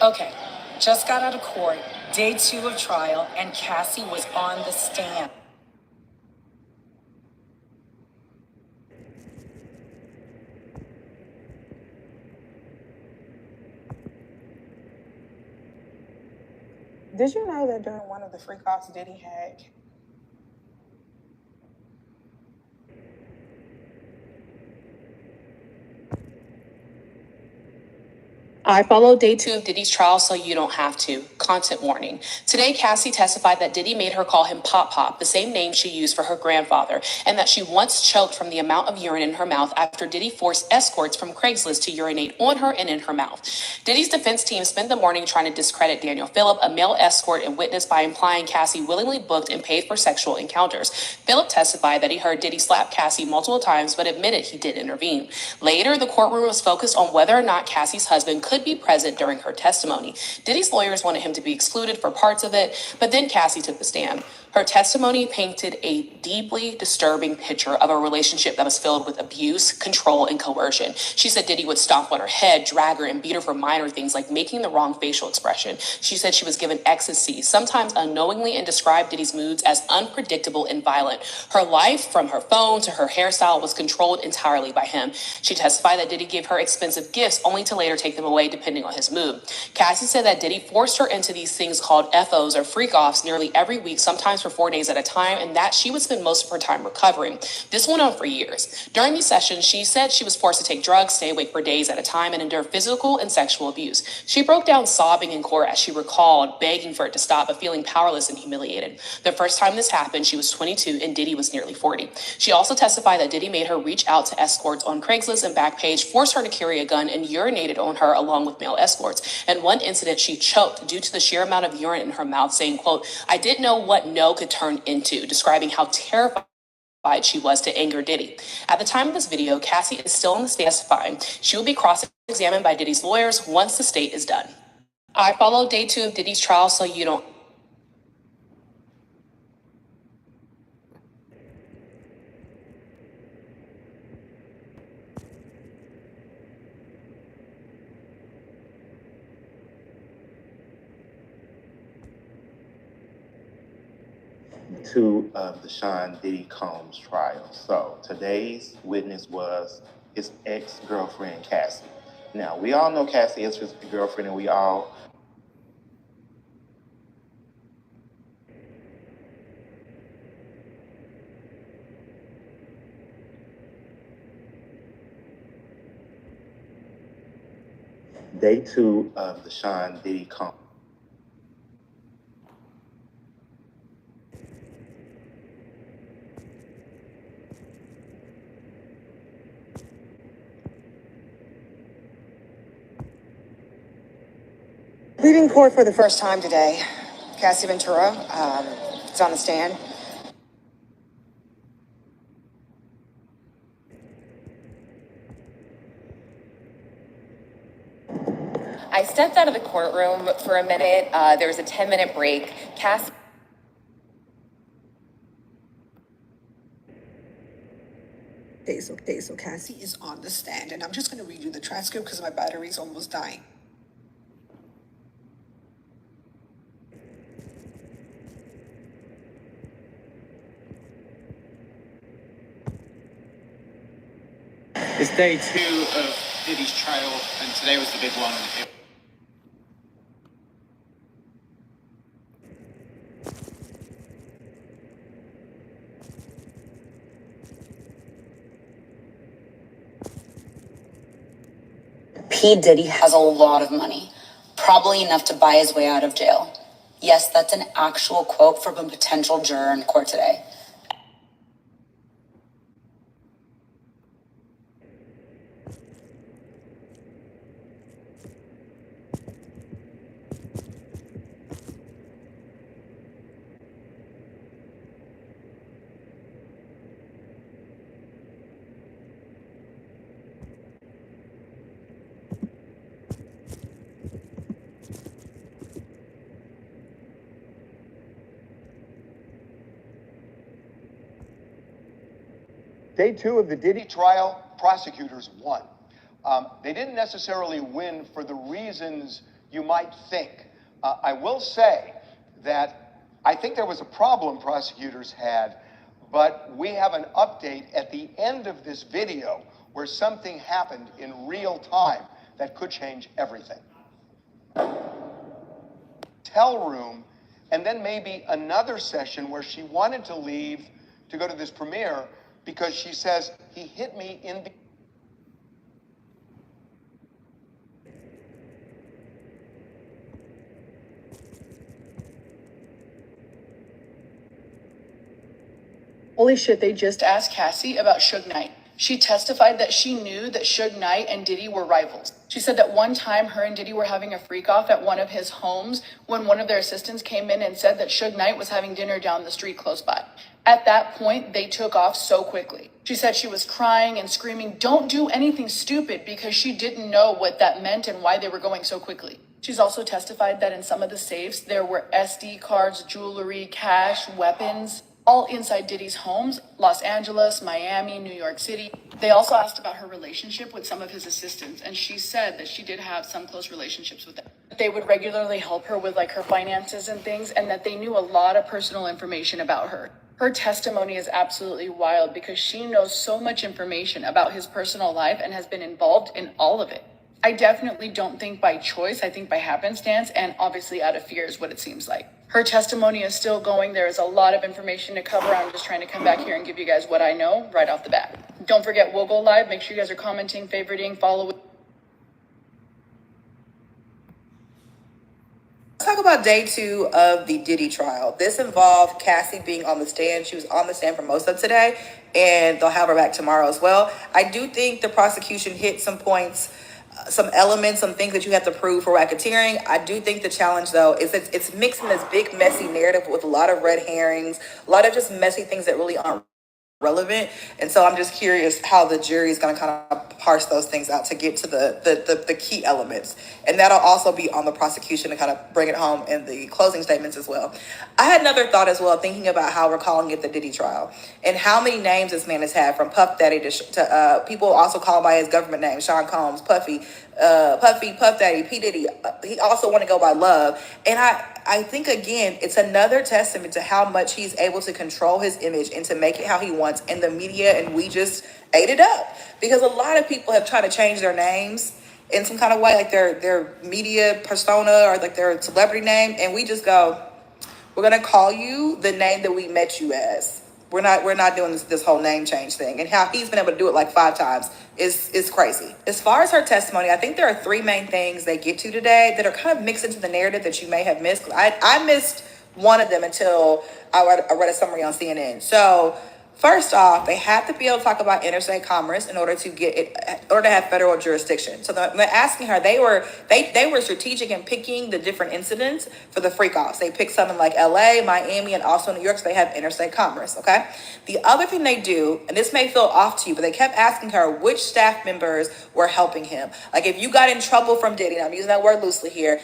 Okay, just got out of court, day 2 of trial, and Cassie was on the stand. Did you know that during one of the freak-offs Diddy had I followed day 2 of Diddy's trial so you don't have to. Content warning. Today, Cassie testified that Diddy made her call him Pop Pop, the same name she used for her grandfather, and that she once choked from the amount of urine in her mouth after Diddy forced escorts from Craigslist to urinate on her and in her mouth. Diddy's defense team spent the morning trying to discredit Daniel Phillip, a male escort and witness, by implying Cassie willingly booked and paid for sexual encounters. Phillip testified that he heard Diddy slap Cassie multiple times, but admitted he did intervene. Later, the courtroom was focused on whether or not Cassie's husband could be present during her testimony. Diddy's lawyers wanted him to be excluded for parts of it, but then Cassie took the stand. Her testimony painted a deeply disturbing picture of a relationship that was filled with abuse, control, and coercion. She said Diddy would stomp on her head, drag her, and beat her for minor things like making the wrong facial expression. She said she was given ecstasy, sometimes unknowingly, and described Diddy's moods as unpredictable and violent. Her life, from her phone to her hairstyle, was controlled entirely by him. She testified that Diddy gave her expensive gifts only to later take them away depending on his mood. Cassie said that Diddy forced her into these things called FOs or freak-offs nearly every week, sometimes for 4 days at a time, and that she would spend most of her time recovering. This went on for years. During these sessions, she said she was forced to take drugs, stay awake for days at a time, and endure physical and sexual abuse. She broke down sobbing in court as she recalled, begging for it to stop, but feeling powerless and humiliated. The first time this happened, she was 22 and Diddy was nearly 40. She also testified that Diddy made her reach out to escorts on Craigslist and Backpage, forced her to carry a gun, and urinated on her along with male escorts. In one incident, she choked due to the sheer amount of urine in her mouth, saying, quote, "I didn't know what no could turn into," describing how terrified she was to anger Diddy. At the time of this video, Cassie is still on the stand testifying. She will be cross-examined by Diddy's lawyers once the state is done. I followed day 2 of Diddy's trial so you don't. To the Sean Diddy Combs trial. So today's witness was his ex-girlfriend, Cassie. Now, we all know Cassie is his girlfriend, and we all day 2 of the Sean Diddy Combs. Leaving court for the first time today, Cassie Ventura is on the stand. I stepped out of the courtroom for a minute. There was a 10-minute break. Cassie. So Cassie is on the stand, and I'm just going to read you the transcript because my battery's almost dying. It's day 2 of Diddy's trial, and today was the big one. P. Diddy has a lot of money, probably enough to buy his way out of jail. Yes, that's an actual quote from a potential juror in court today. Day 2 of the Diddy trial, prosecutors won. They didn't necessarily win for the reasons you might think. I will say that I think there was a problem prosecutors had, but we have an update at the end of this video where something happened in real time that could change everything. Hotel room, and then maybe another session where she wanted to leave to go to this premiere because she says, he hit me in the... Holy shit, they just asked Cassie about Suge Knight. She testified that she knew that Suge Knight and Diddy were rivals. She said that one time her and Diddy were having a freak off at one of his homes when one of their assistants came in and said that Suge Knight was having dinner down the street close by. At that point, they took off so quickly. She said she was crying and screaming, "Don't do anything stupid," because she didn't know what that meant and why they were going so quickly. She's also testified that in some of the safes, there were SD cards, jewelry, cash, weapons, all inside Diddy's homes, Los Angeles, Miami, New York City. They also asked about her relationship with some of his assistants, and she said that she did have some close relationships with them. They would regularly help her with like her finances and things, and that they knew a lot of personal information about her. Her testimony is absolutely wild because she knows so much information about his personal life and has been involved in all of it. I definitely don't think by choice, I think by happenstance, and obviously out of fear is what it seems like. Her testimony is still going. There is a lot of information to cover. I'm just trying to come back here and give you guys what I know right off the bat. Don't forget, we'll go live. Make sure you guys are commenting, favoriting, following. Let's talk about day 2 of the Diddy trial. This involved Cassie being on the stand. She was on the stand for most of today, and they'll have her back tomorrow as well. I do think the prosecution hit some points, some elements, some things that you have to prove for racketeering. I do think the challenge, though, is that it's mixing this big, messy narrative with a lot of red herrings, a lot of just messy things that really aren't relevant. And so I'm just curious how the jury is going to kind of parse those things out to get to the key elements. And that'll also be on the prosecution to kind of bring it home in the closing statements as well. I had another thought as well, thinking about how we're calling it the Diddy trial and how many names this man has had, from Puff Daddy to people also call him by his government name, Sean Combs, Puffy, Puff Daddy, P. Diddy. He also want to go by Love. And I think, again, it's another testament to how much he's able to control his image and to make it how he wants in the media, and we just ate it up. Because a lot of people have tried to change their names in some kind of way, like their media persona or like their celebrity name, and we just go, we're gonna call you the name that we met you as. We're not doing this whole name change thing. And how he's been able to do it like 5 times is crazy. As far as her testimony, I think there are 3 main things they get to today that are kind of mixed into the narrative that you may have missed. I missed one of them until I read a summary on CNN. So first off, they have to be able to talk about interstate commerce in order to get it, in order to have federal jurisdiction. So they're asking her. They were strategic in picking the different incidents for the freak offs. They picked some in like LA, Miami, and also New York. So they have interstate commerce. Okay. The other thing they do, and this may feel off to you, but they kept asking her which staff members were helping him. Like if you got in trouble from Diddy, and I'm using that word loosely here.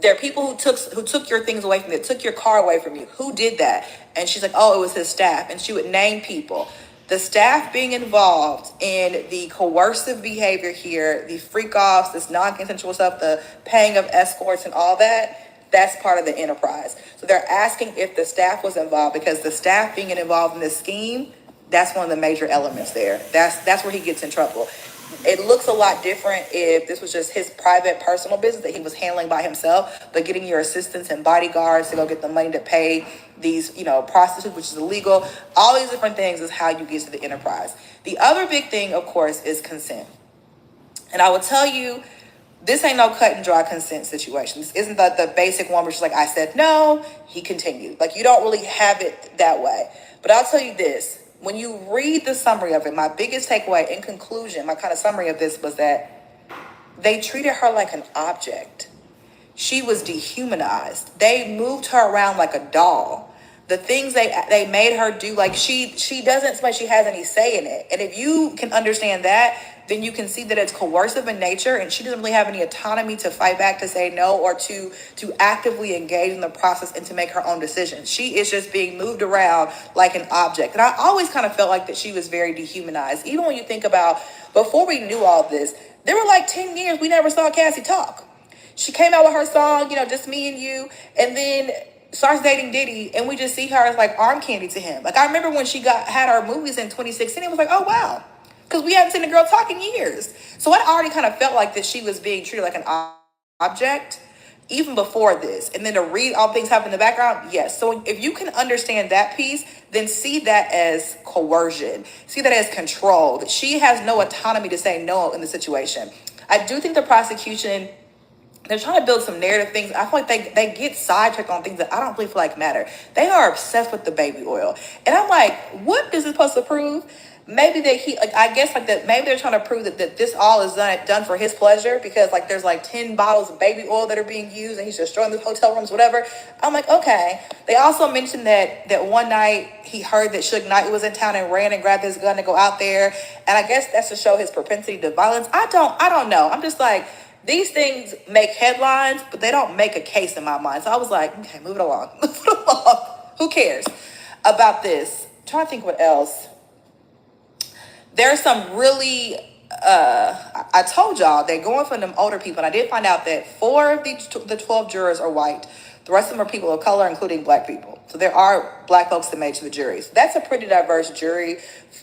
There are people who took your things away from you, took your car away from you. Who did that? And she's like, oh, it was his staff. And she would name people. The staff being involved in the coercive behavior here, the freak offs, this non-consensual stuff, the paying of escorts and all that, that's part of the enterprise. So they're asking if the staff was involved, because the staff being involved in this scheme, that's one of the major elements there. That's where he gets in trouble. It looks a lot different if this was just his private personal business that he was handling by himself, but getting your assistants and bodyguards to go get the money to pay these, prostitutes, which is illegal. All these different things is how you get to the enterprise. The other big thing, of course, is consent. And I will tell you, this ain't no cut and dry consent situation. This isn't the basic one where she's like, I said no, he continued. Like, you don't really have it that way. But I'll tell you this. When you read the summary of it, my biggest takeaway in conclusion, my kind of summary of this was that they treated her like an object. She was dehumanized. They moved her around like a doll. The things they made her do, like she doesn't feel like she has any say in it. And if you can understand that, then you can see that it's coercive in nature, and she doesn't really have any autonomy to fight back, to say no, or to actively engage in the process and to make her own decisions. She is just being moved around like an object. And I always kind of felt like that she was very dehumanized. Even when you think about, before we knew all this, there were like 10 years we never saw Cassie talk. She came out with her song, Just Me and You, and then starts dating Diddy, and we just see her as like arm candy to him. Like, I remember when she had her movies in 2016, it was like, oh wow, because we hadn't seen a girl talk in years. So I already kind of felt like that she was being treated like an object even before this. And then to read all things happen in the background, yes. So if you can understand that piece, then see that as coercion, see that as control, that she has no autonomy to say no in the situation. I do think the prosecution, they're trying to build some narrative things. I feel like they get sidetracked on things that I don't really feel like matter. They are obsessed with the baby oil. And I'm like, what is it supposed to prove? Maybe maybe they're trying to prove that this all is done for his pleasure, because like there's like 10 bottles of baby oil that are being used and he's destroying the hotel rooms, whatever. I'm like, okay. They also mentioned that one night he heard that Suge Knight was in town and ran and grabbed his gun to go out there. And I guess that's to show his propensity to violence. I don't know. I'm just like, these things make headlines, but they don't make a case in my mind. So I was like, okay, move it along. Move it along. Who cares about this? I'm trying to think what else. There's some really, I told y'all, they're going for them older people. And I did find out that 4 of the 12 jurors are white. The rest of them are people of color, including black people. So there are black folks that made to the jury. So that's a pretty diverse jury,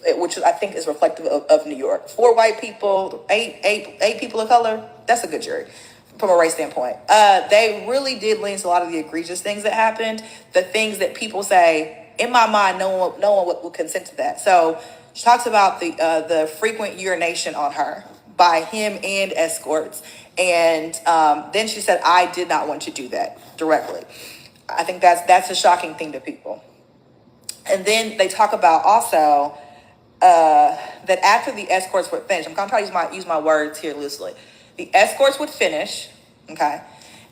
which I think is reflective of New York. 4 white people, eight people of color. That's a good jury from a race standpoint. They really did lean to a lot of the egregious things that happened. The things that people say, in my mind, no one would consent to that. So she talks about the frequent urination on her by him and escorts. And then she said, I did not want to do that directly. I think that's a shocking thing to people. And then they talk about also that after the escorts were finished, I'm going to try to use my words here loosely. The escorts would finish, okay,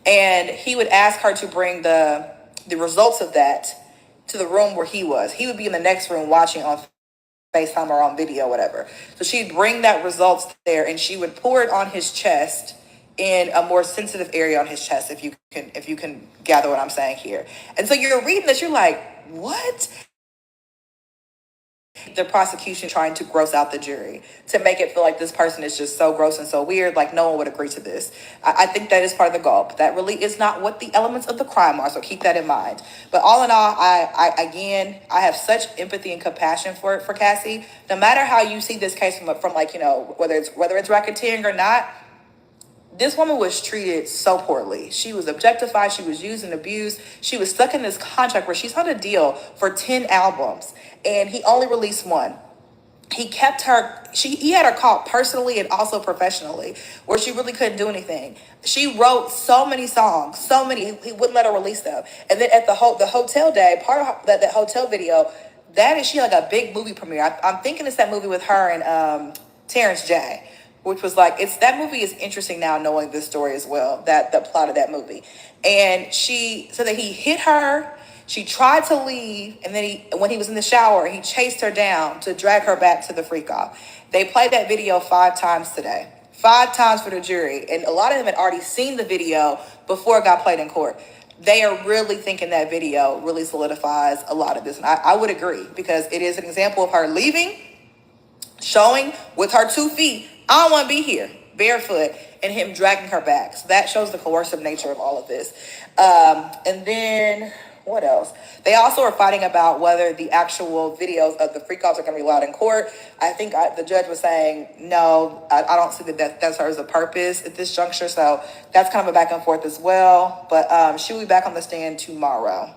and he would ask her to bring the results of that to the room where he was. He would be in the next room watching on FaceTime or on video, whatever. So she'd bring that results there and she would pour it on his chest in a more sensitive area on his chest, if you can gather what I'm saying here. And so you're reading this, you're like, what? The prosecution trying to gross out the jury to make it feel like this person is just so gross and so weird, like no one would agree to this. I think that is part of the goal, but that really is not what the elements of the crime are, so keep that in mind. But all in all, I have such empathy and compassion for Cassie. No matter how you see this case from like, whether it's racketeering or not, this woman was treated so poorly. She was objectified. She was used and abused. She was stuck in this contract where she's on a deal for 10 albums and he only released one. He kept her, he had her caught personally and also professionally where she really couldn't do anything. She wrote so many songs, so many, he wouldn't let her release them. And then at the hotel day, part of that hotel video, she had like a big movie premiere. I'm thinking it's that movie with her and Terrence J, which was like, that movie is interesting now knowing this story as well, that the plot of that movie. And so that he hit her, she tried to leave, and then when he was in the shower, he chased her down to drag her back to the freak off. They played that video 5 times today. 5 times for the jury. And a lot of them had already seen the video before it got played in court. They are really thinking that video really solidifies a lot of this. And I would agree, because it is an example of her leaving, showing with her 2 feet, I don't want to be here, barefoot, and him dragging her back. So that shows the coercive nature of all of this. And then what else? They also are fighting about whether the actual videos of the freak-offs are going to be allowed in court. I think the judge was saying, no, I don't see that serves a purpose at this juncture. So that's kind of a back and forth as well. But she will be back on the stand tomorrow.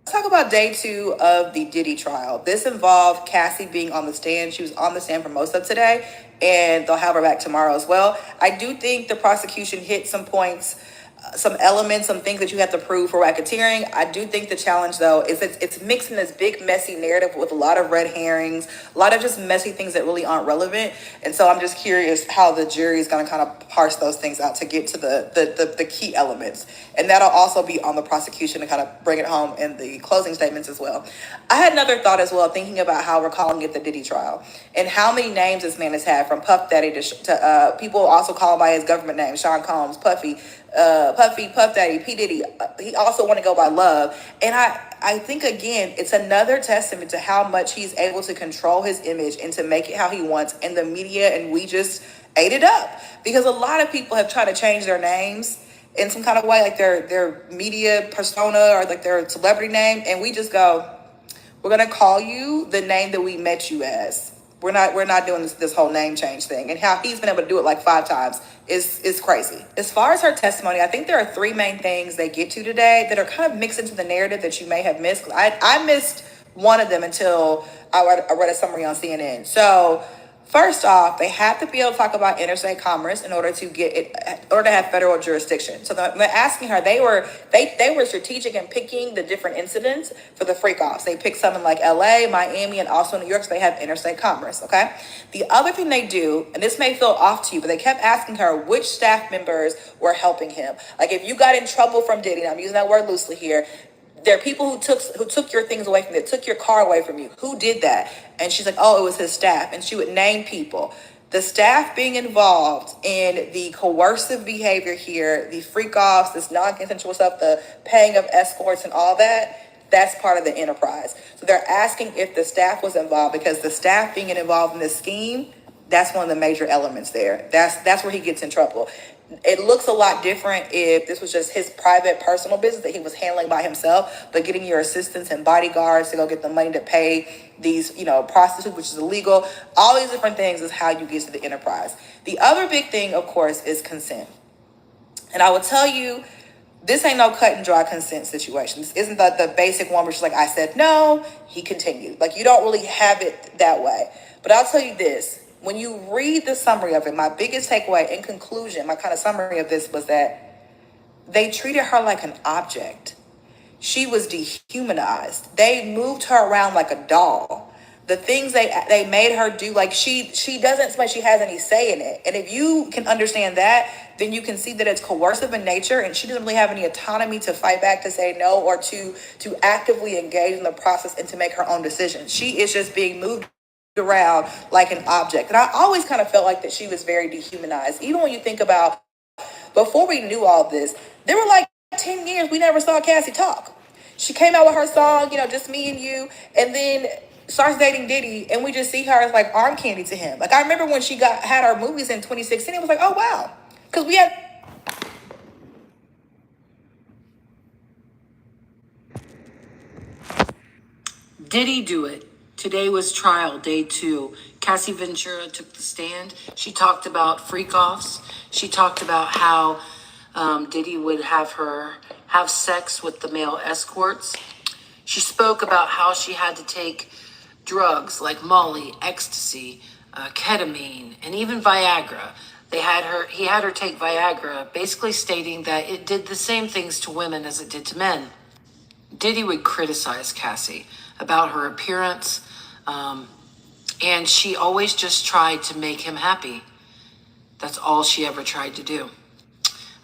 Let's talk about day 2 of the Diddy trial. This involved Cassie being on the stand. She was on the stand for most of today, and they'll have her back tomorrow as well. I do think the prosecution hit some points, some elements, some things that you have to prove for racketeering. I do think the challenge, though, is it's mixing this big, messy narrative with a lot of red herrings, a lot of just messy things that really aren't relevant. And so I'm just curious how the jury is going to kind of parse those things out to get to the key elements. And that'll also be on the prosecution to kind of bring it home in the closing statements as well. I had another thought as well, thinking about how we're calling it the Diddy trial and how many names this man has had, from Puff Daddy to people also call him by his government name, Sean Combs, Puffy, Puff Daddy, P. Diddy. He also want to go by Love. And I think, again, it's another testament to how much he's able to control his image and to make it how he wants. And the media and we just ate it up. Because a lot of people have tried to change their names in some kind of way, like their media persona or like their celebrity name. And we just go, we're going to call you the name that we met you as. We're not doing this whole name change thing. And how he's been able to do it like 5 times is crazy. As far as her testimony, I think there are 3 main things they get to today that are kind of mixed into the narrative that you may have missed. I missed one of them until I read a summary on CNN. So first off, they have to be able to talk about interstate commerce in order to have federal jurisdiction. So they're asking her. They were strategic in picking the different incidents for the freak-offs. They picked some in like LA, Miami, and also New York, so they have interstate commerce, okay? The other thing they do, and this may feel off to you, but they kept asking her which staff members were helping him. Like, if you got in trouble from Diddy, and I'm using that word loosely here, there are people who took your things away from you, took your car away from you. Who did that? And she's like, oh, it was his staff. And she would name people. The staff being involved in the coercive behavior here, the freak-offs, this non-consensual stuff, the paying of escorts and all that, that's part of the enterprise. So they're asking if the staff was involved, because the staff being involved in this scheme, that's one of the major elements there. That's where he gets in trouble. It looks a lot different if this was just his private personal business that he was handling by himself, but getting your assistants and bodyguards to go get the money to pay these, prostitutes, which is illegal. All these different things is how you get to the enterprise. The other big thing, of course, is consent. And I will tell you, this ain't no cut and dry consent situation. This isn't the basic one where she's like, I said no, he continued. Like, you don't really have it that way. But I'll tell you this. When you read the summary of it, my biggest takeaway in conclusion, my kind of summary of this was that they treated her like an object. She was dehumanized. They moved her around like a doll. The things they made her do, like she doesn't feel like she has any say in it. And if you can understand that, then you can see that it's coercive in nature, and she doesn't really have any autonomy to fight back, to say no, or to actively engage in the process and to make her own decisions. She is just being moved around like an object. And I always kind of felt like that she was very dehumanized. Even when you think about before we knew all this, there were like 10 years we never saw Cassie talk. She came out with her song, Just Me and You, and then starts dating Diddy, and we just see her as like arm candy to him. Like I remember when she had our movies in 2016, it was like, oh wow. Because we had Diddy do it? Today was trial, day 2. Cassie Ventura took the stand. She talked about freak-offs. She talked about how Diddy would have her have sex with the male escorts. She spoke about how she had to take drugs like Molly, ecstasy, ketamine, and even Viagra. He had her take Viagra, basically stating that it did the same things to women as it did to men. Diddy would criticize Cassie about her appearance, and she always just tried to make him happy. That's all she ever tried to do.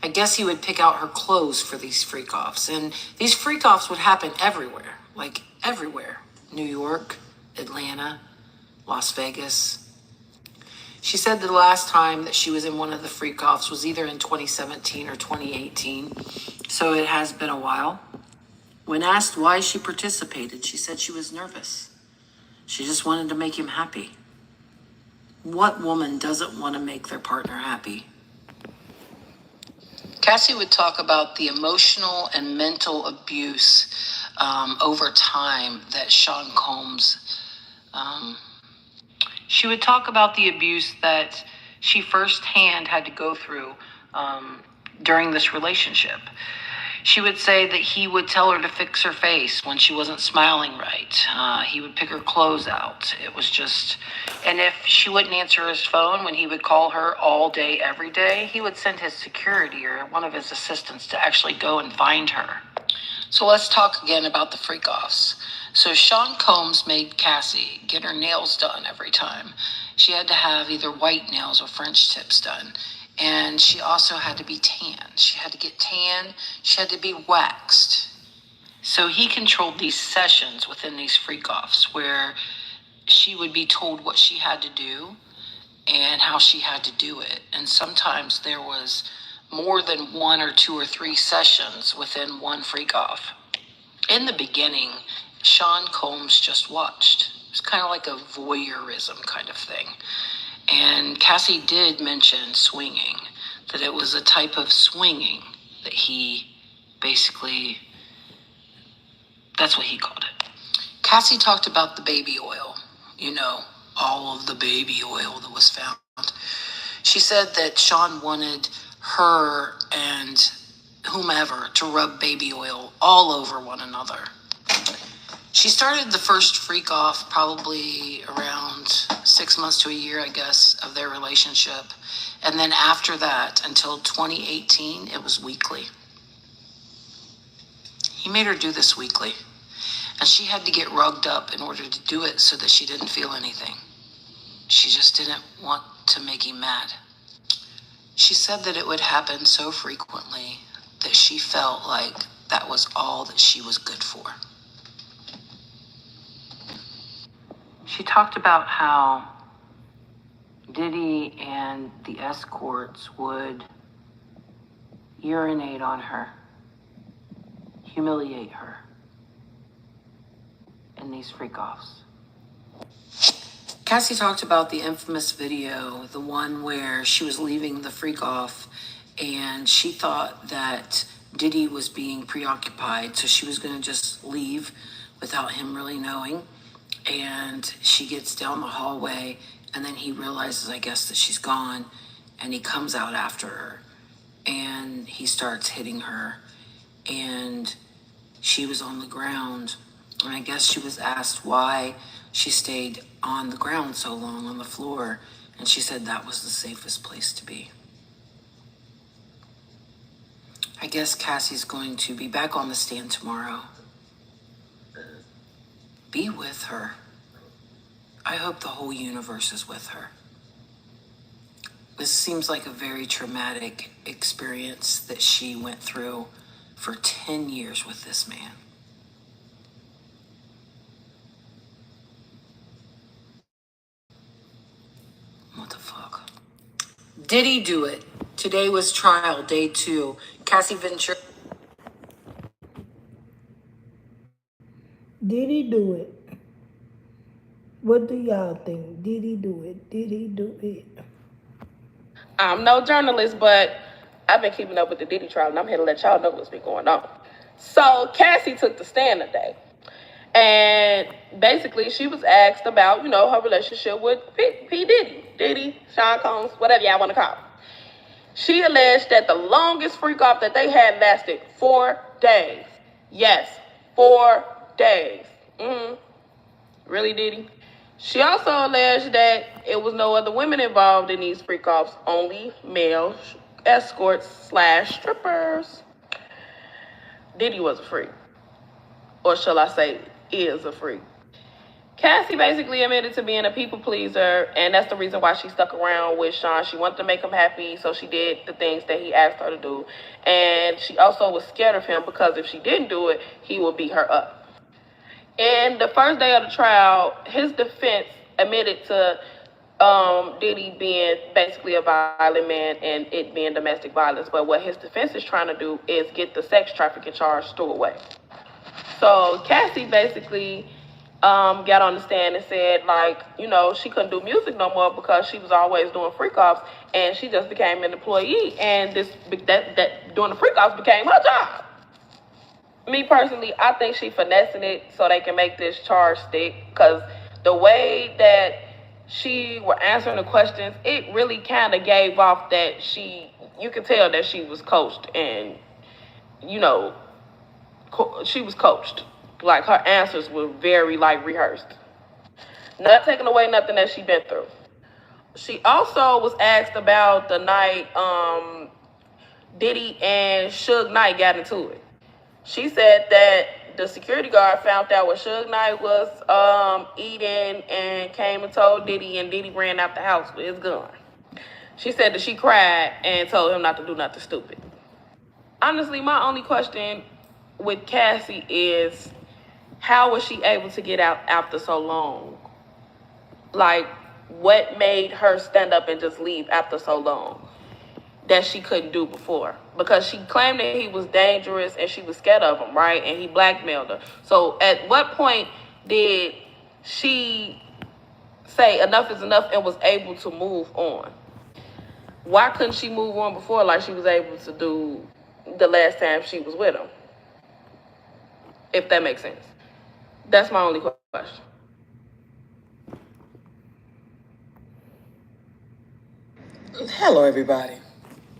I guess he would pick out her clothes for these freak-offs, and these freak-offs would happen everywhere, like everywhere. New York, Atlanta, Las Vegas. She said the last time that she was in one of the freak-offs was either in 2017 or 2018, so it has been a while. When asked why she participated, she said she was nervous. She just wanted to make him happy. What woman doesn't want to make their partner happy? Cassie would talk about the emotional and mental abuse over time that Sean Combs. She would talk about the abuse that she firsthand had to go through during this relationship. She would say that he would tell her to fix her face when she wasn't smiling right. He would pick her clothes out. It was just, and if she wouldn't answer his phone when he would call her all day, every day, he would send his security or one of his assistants to actually go and find her. So let's talk again about the freak-offs. So Sean Combs made Cassie get her nails done every time. She had to have either white nails or French tips done. And she also had to be tan. She had to get tan. She had to be waxed. So he controlled these sessions within these freak-offs where she would be told what she had to do and how she had to do it. And sometimes there was more than 1 or 2 or 3 sessions within one freak-off. In the beginning, Sean Combs just watched. It was kind of like a voyeurism kind of thing. And Cassie did mention swinging, that it was a type of swinging that he basically, that's what he called it. Cassie talked about the baby oil, all of the baby oil that was found. She said that Sean wanted her and whomever to rub baby oil all over one another. She started the first freak off probably around 6 months to a year, I guess, of their relationship. And then after that, until 2018, it was weekly. He made her do this weekly. And she had to get rugged up in order to do it so that she didn't feel anything. She just didn't want to make him mad. She said that it would happen so frequently that she felt like that was all that she was good for. She talked about how Diddy and the escorts would urinate on her, humiliate her in these freak-offs. Cassie talked about the infamous video, the one where she was leaving the freak-off and she thought that Diddy was being preoccupied, so she was going to just leave without him really knowing. And she gets down the hallway, and then he realizes, I guess, that she's gone, and he comes out after her, and he starts hitting her, and she was on the ground, and I guess she was asked why she stayed on the ground so long on the floor, and she said that was the safest place to be. I guess Cassie's going to be back on the stand tomorrow. Be with her. I hope the whole universe is with her. This seems like a very traumatic experience that she went through for 10 years with this man. Did he do it? Today was trial day 2. Cassie Ventura. Did he do it? What do y'all think? Did he do it? Did he do it? I'm no journalist, but I've been keeping up with the Diddy trial, and I'm here to let y'all know what's been going on. So Cassie took the stand today, and basically she was asked about, her relationship with P. Diddy, Sean Combs, whatever y'all want to call him. She alleged that the longest freak off that they had lasted 4 days. Yes, 4 days. Really, Diddy? She also alleged that it was no other women involved in these freak offs, only male escorts / strippers. Diddy was a freak. Or shall I say, is a freak. Cassie basically admitted to being a people pleaser, and that's the reason why she stuck around with Sean. She wanted to make him happy, so she did the things that he asked her to do. And she also was scared of him because if she didn't do it, he would beat her up. And the first day of the trial, his defense admitted to Diddy being basically a violent man and it being domestic violence. But what his defense is trying to do is get the sex trafficking charge thrown away. So Cassie basically got on the stand and said, she couldn't do music no more because she was always doing freak offs, and she just became an employee, and that doing the freak offs became her job. Me personally, I think she finessing it so they can make this charge stick, because the way that she were answering the questions, it really kind of gave off that you could tell that she was coached, and she was coached. Like, her answers were very rehearsed. Not taking away nothing that she been through. She also was asked about the night Diddy and Suge Knight got into it. She said that the security guard found out what Suge Knight was eating and came and told Diddy, and Diddy ran out the house with his gun. She said that she cried and told him not to do nothing stupid. Honestly, my only question with Cassie is, how was she able to get out after so long? What made her stand up and just leave after so long that she couldn't do before? Because she claimed that he was dangerous and she was scared of him, right? And he blackmailed her. So at what point did she say enough is enough and was able to move on? Why couldn't she move on before like she was able to do the last time she was with him? If that makes sense. That's my only question. Hello, everybody.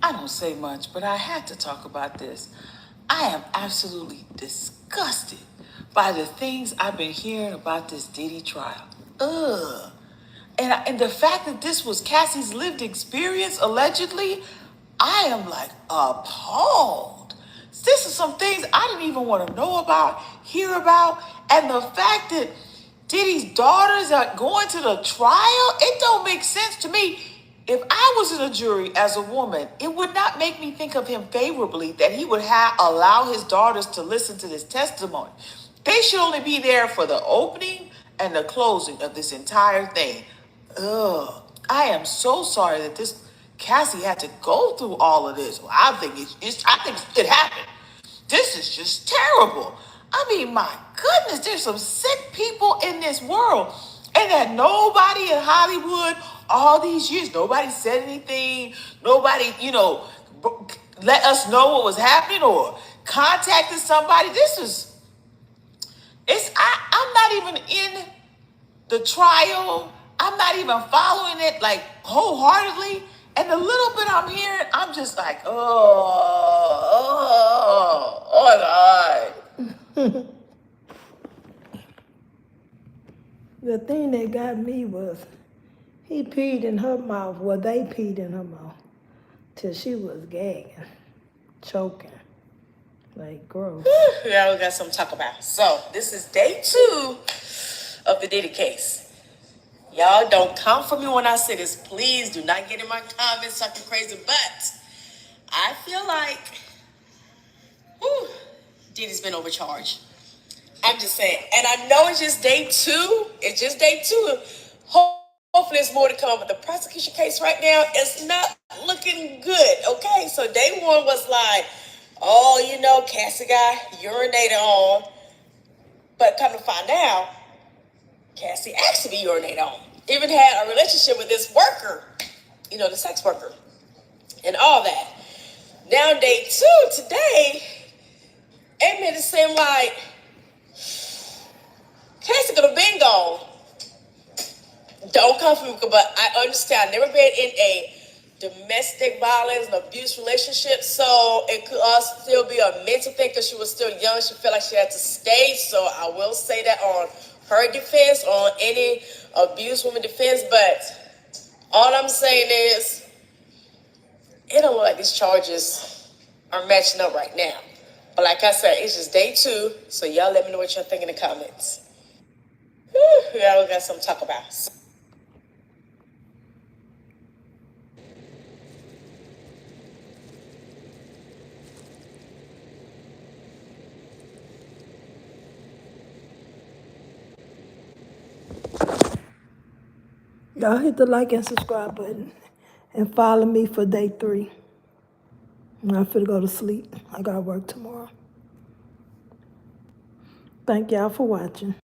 I don't say much, but I had to talk about this. I am absolutely disgusted by the things I've been hearing about this Diddy trial. Ugh. And the fact that this was Cassie's lived experience, allegedly, I am appalled. This is some things I didn't even want to know about, hear about, and the fact that Diddy's daughters are going to the trial, it don't make sense to me. If I was in a jury as a woman, it would not make me think of him favorably that he would allow his daughters to listen to this testimony. They should only be there for the opening and the closing of this entire thing. Ugh. I am so sorry that this Cassie had to go through all of this. Well, I think it happened. This is just terrible. I mean, my goodness, there's some sick people in this world. And that nobody in Hollywood, all these years, nobody said anything. Nobody, let us know what was happening or contacted somebody. I'm not even in the trial. I'm not even following it wholeheartedly. And the little bit I'm hearing, I'm just oh my God. The thing that got me was he peed in her mouth. Well, they peed in her mouth till she was gagging, choking, gross. Now we got something to talk about. So this is day 2 of the Diddy case. Y'all don't come for me when I say this. Please do not get in my comments talking crazy. But I feel like Diddy's been overcharged. I'm just saying. And I know it's just day 2. It's just day 2. Hopefully there's more to come, but the prosecution case right now is not looking good, okay? So day one was like, oh, you know, Cassie got urinated on. But come to find out, Cassie actually be urinated on. Even had a relationship with this worker, you know, the sex worker, and all that. Now day two, today, it made it seem like Cassie could have been gone. Don't come for me, but I understand. I've never been in a domestic violence and abuse relationship, so it could also still be a mental thing because she was still young. She felt like she had to stay, so I will say that on her defense, on any abuse woman defense, but all I'm saying is, it don't look like these charges are matching up right now. But like I said, it's just day two, so y'all let me know what y'all think in the comments. Whew, y'all got something to talk about. Y'all hit the like and subscribe button and follow me for day 3. I'm finna go to sleep. I gotta work tomorrow. Thank y'all for watching.